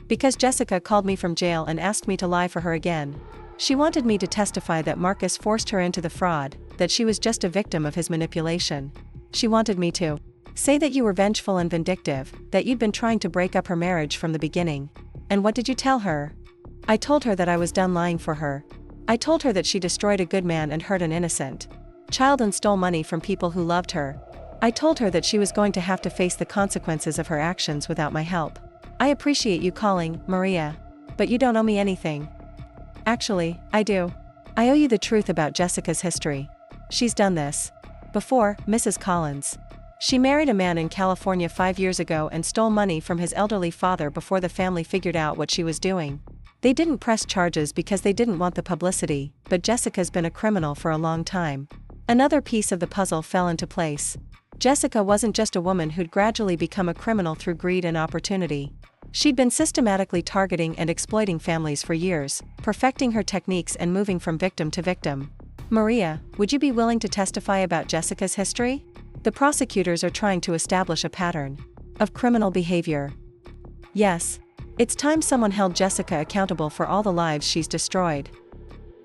Because Jessica called me from jail and asked me to lie for her again. She wanted me to testify that Marcus forced her into the fraud, that she was just a victim of his manipulation. She wanted me to say that you were vengeful and vindictive, that you'd been trying to break up her marriage from the beginning. And what did you tell her? I told her that I was done lying for her. I told her that she destroyed a good man and hurt an innocent child and stole money from people who loved her. I told her that she was going to have to face the consequences of her actions without my help. I appreciate you calling, Maria. But you don't owe me anything. Actually, I do. I owe you the truth about Jessica's history. She's done this before, Mrs. Collins. She married a man in California 5 years ago and stole money from his elderly father before the family figured out what she was doing. They didn't press charges because they didn't want the publicity, but Jessica's been a criminal for a long time. Another piece of the puzzle fell into place. Jessica wasn't just a woman who'd gradually become a criminal through greed and opportunity. She'd been systematically targeting and exploiting families for years, perfecting her techniques and moving from victim to victim. Maria, would you be willing to testify about Jessica's history? The prosecutors are trying to establish a pattern of criminal behavior. Yes. It's time someone held Jessica accountable for all the lives she's destroyed.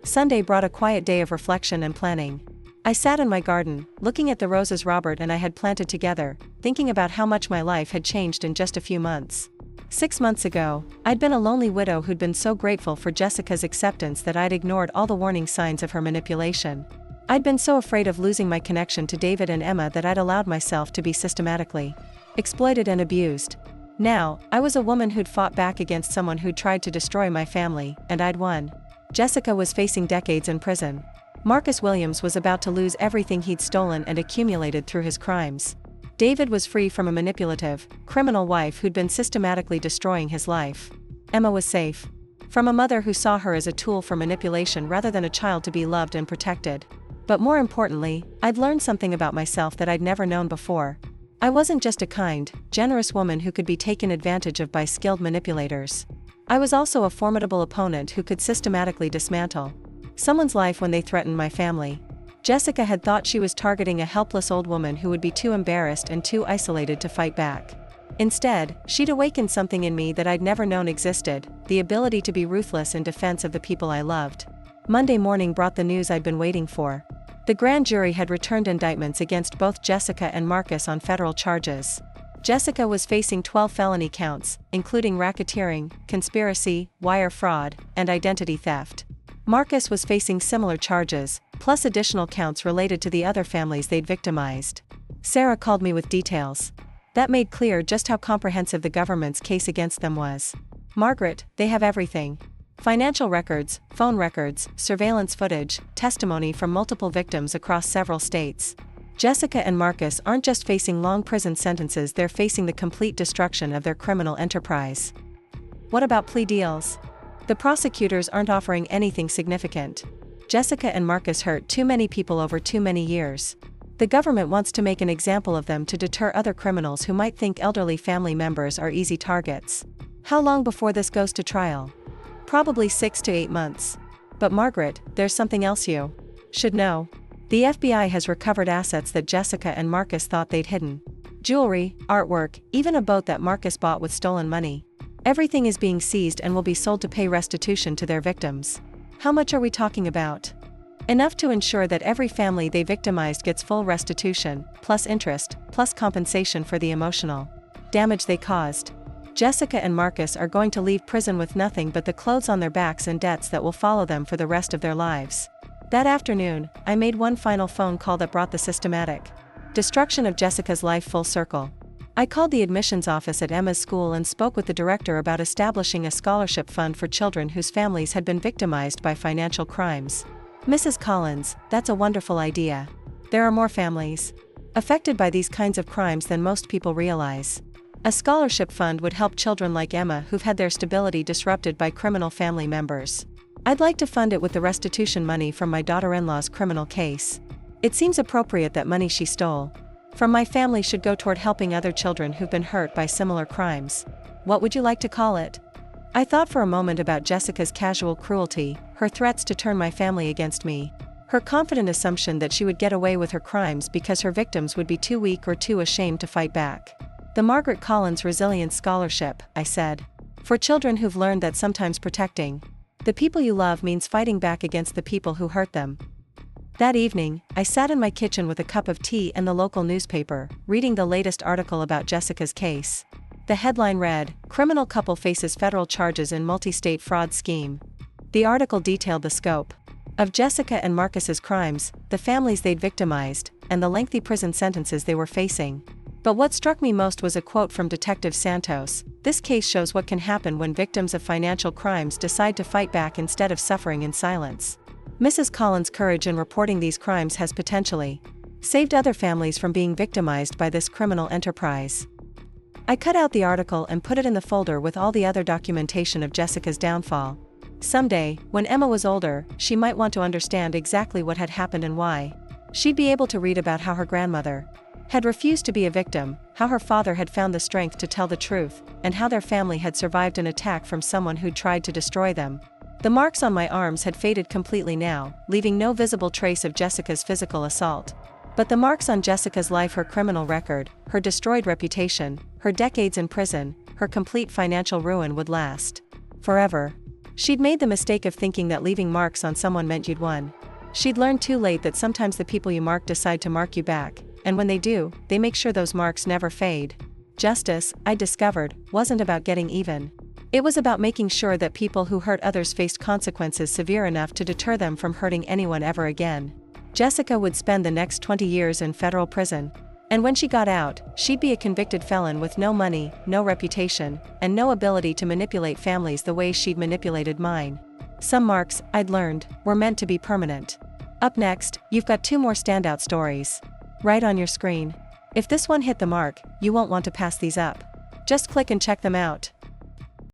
Sunday brought a quiet day of reflection and planning. I sat in my garden, looking at the roses Robert and I had planted together, thinking about how much my life had changed in just a few months. 6 months ago, I'd been a lonely widow who'd been so grateful for Jessica's acceptance that I'd ignored all the warning signs of her manipulation. I'd been so afraid of losing my connection to David and Emma that I'd allowed myself to be systematically exploited and abused. Now, I was a woman who'd fought back against someone who'd tried to destroy my family, and I'd won. Jessica was facing decades in prison. Marcus Williams was about to lose everything he'd stolen and accumulated through his crimes. David was free from a manipulative, criminal wife who'd been systematically destroying his life. Emma was safe from a mother who saw her as a tool for manipulation rather than a child to be loved and protected. But more importantly, I'd learned something about myself that I'd never known before. I wasn't just a kind, generous woman who could be taken advantage of by skilled manipulators. I was also a formidable opponent who could systematically dismantle someone's life when they threatened my family. Jessica had thought she was targeting a helpless old woman who would be too embarrassed and too isolated to fight back. Instead, she'd awakened something in me that I'd never known existed, the ability to be ruthless in defense of the people I loved. Monday morning brought the news I'd been waiting for. The grand jury had returned indictments against both Jessica and Marcus on federal charges. Jessica was facing 12 felony counts, including racketeering, conspiracy, wire fraud, and identity theft. Marcus was facing similar charges, plus additional counts related to the other families they'd victimized. Sarah called me with details. That made clear just how comprehensive the government's case against them was. Margaret, they have everything. Financial records, phone records, surveillance footage, testimony from multiple victims across several states. Jessica and Marcus aren't just facing long prison sentences, they're facing the complete destruction of their criminal enterprise. What about plea deals? The prosecutors aren't offering anything significant. Jessica and Marcus hurt too many people over too many years. The government wants to make an example of them to deter other criminals who might think elderly family members are easy targets. How long before this goes to trial? Probably 6 to 8 months. But Margaret, there's something else you should know. The FBI has recovered assets that Jessica and Marcus thought they'd hidden. Jewelry, artwork, even a boat that Marcus bought with stolen money. Everything is being seized and will be sold to pay restitution to their victims. How much are we talking about? Enough to ensure that every family they victimized gets full restitution, plus interest, plus compensation for the emotional damage they caused. Jessica and Marcus are going to leave prison with nothing but the clothes on their backs and debts that will follow them for the rest of their lives. That afternoon, I made one final phone call that brought the systematic destruction of Jessica's life full circle. I called the admissions office at Emma's school and spoke with the director about establishing a scholarship fund for children whose families had been victimized by financial crimes. Mrs. Collins, that's a wonderful idea. There are more families affected by these kinds of crimes than most people realize. A scholarship fund would help children like Emma who've had their stability disrupted by criminal family members. I'd like to fund it with the restitution money from my daughter-in-law's criminal case. It seems appropriate that money she stole from my family should go toward helping other children who've been hurt by similar crimes. What would you like to call it? I thought for a moment about Jessica's casual cruelty, her threats to turn my family against me, her confident assumption that she would get away with her crimes because her victims would be too weak or too ashamed to fight back. The Margaret Collins Resilience Scholarship, I said. For children who've learned that sometimes protecting the people you love means fighting back against the people who hurt them. That evening, I sat in my kitchen with a cup of tea and the local newspaper, reading the latest article about Jessica's case. The headline read, "Criminal Couple Faces Federal Charges in Multi-State Fraud Scheme." The article detailed the scope of Jessica and Marcus's crimes, the families they'd victimized, and the lengthy prison sentences they were facing. But what struck me most was a quote from Detective Santos. "This case shows what can happen when victims of financial crimes decide to fight back instead of suffering in silence." Mrs. Collins' courage in reporting these crimes has potentially saved other families from being victimized by this criminal enterprise. I cut out the article and put it in the folder with all the other documentation of Jessica's downfall. Someday, when Emma was older, she might want to understand exactly what had happened and why. She'd be able to read about how her grandmother had refused to be a victim, how her father had found the strength to tell the truth, and how their family had survived an attack from someone who'd tried to destroy them. The marks on my arms had faded completely now, leaving no visible trace of Jessica's physical assault. But the marks on Jessica's life, her criminal record, her destroyed reputation, her decades in prison, her complete financial ruin would last forever. She'd made the mistake of thinking that leaving marks on someone meant you'd won. She'd learned too late that sometimes the people you mark decide to mark you back, and when they do, they make sure those marks never fade. Justice, I discovered, wasn't about getting even. It was about making sure that people who hurt others faced consequences severe enough to deter them from hurting anyone ever again. Jessica would spend the next 20 years in federal prison. And when she got out, she'd be a convicted felon with no money, no reputation, and no ability to manipulate families the way she'd manipulated mine. Some marks, I'd learned, were meant to be permanent. Up next, you've got 2 more standout stories. Right on your screen. If this one hit the mark, you won't want to pass these up. Just click and check them out.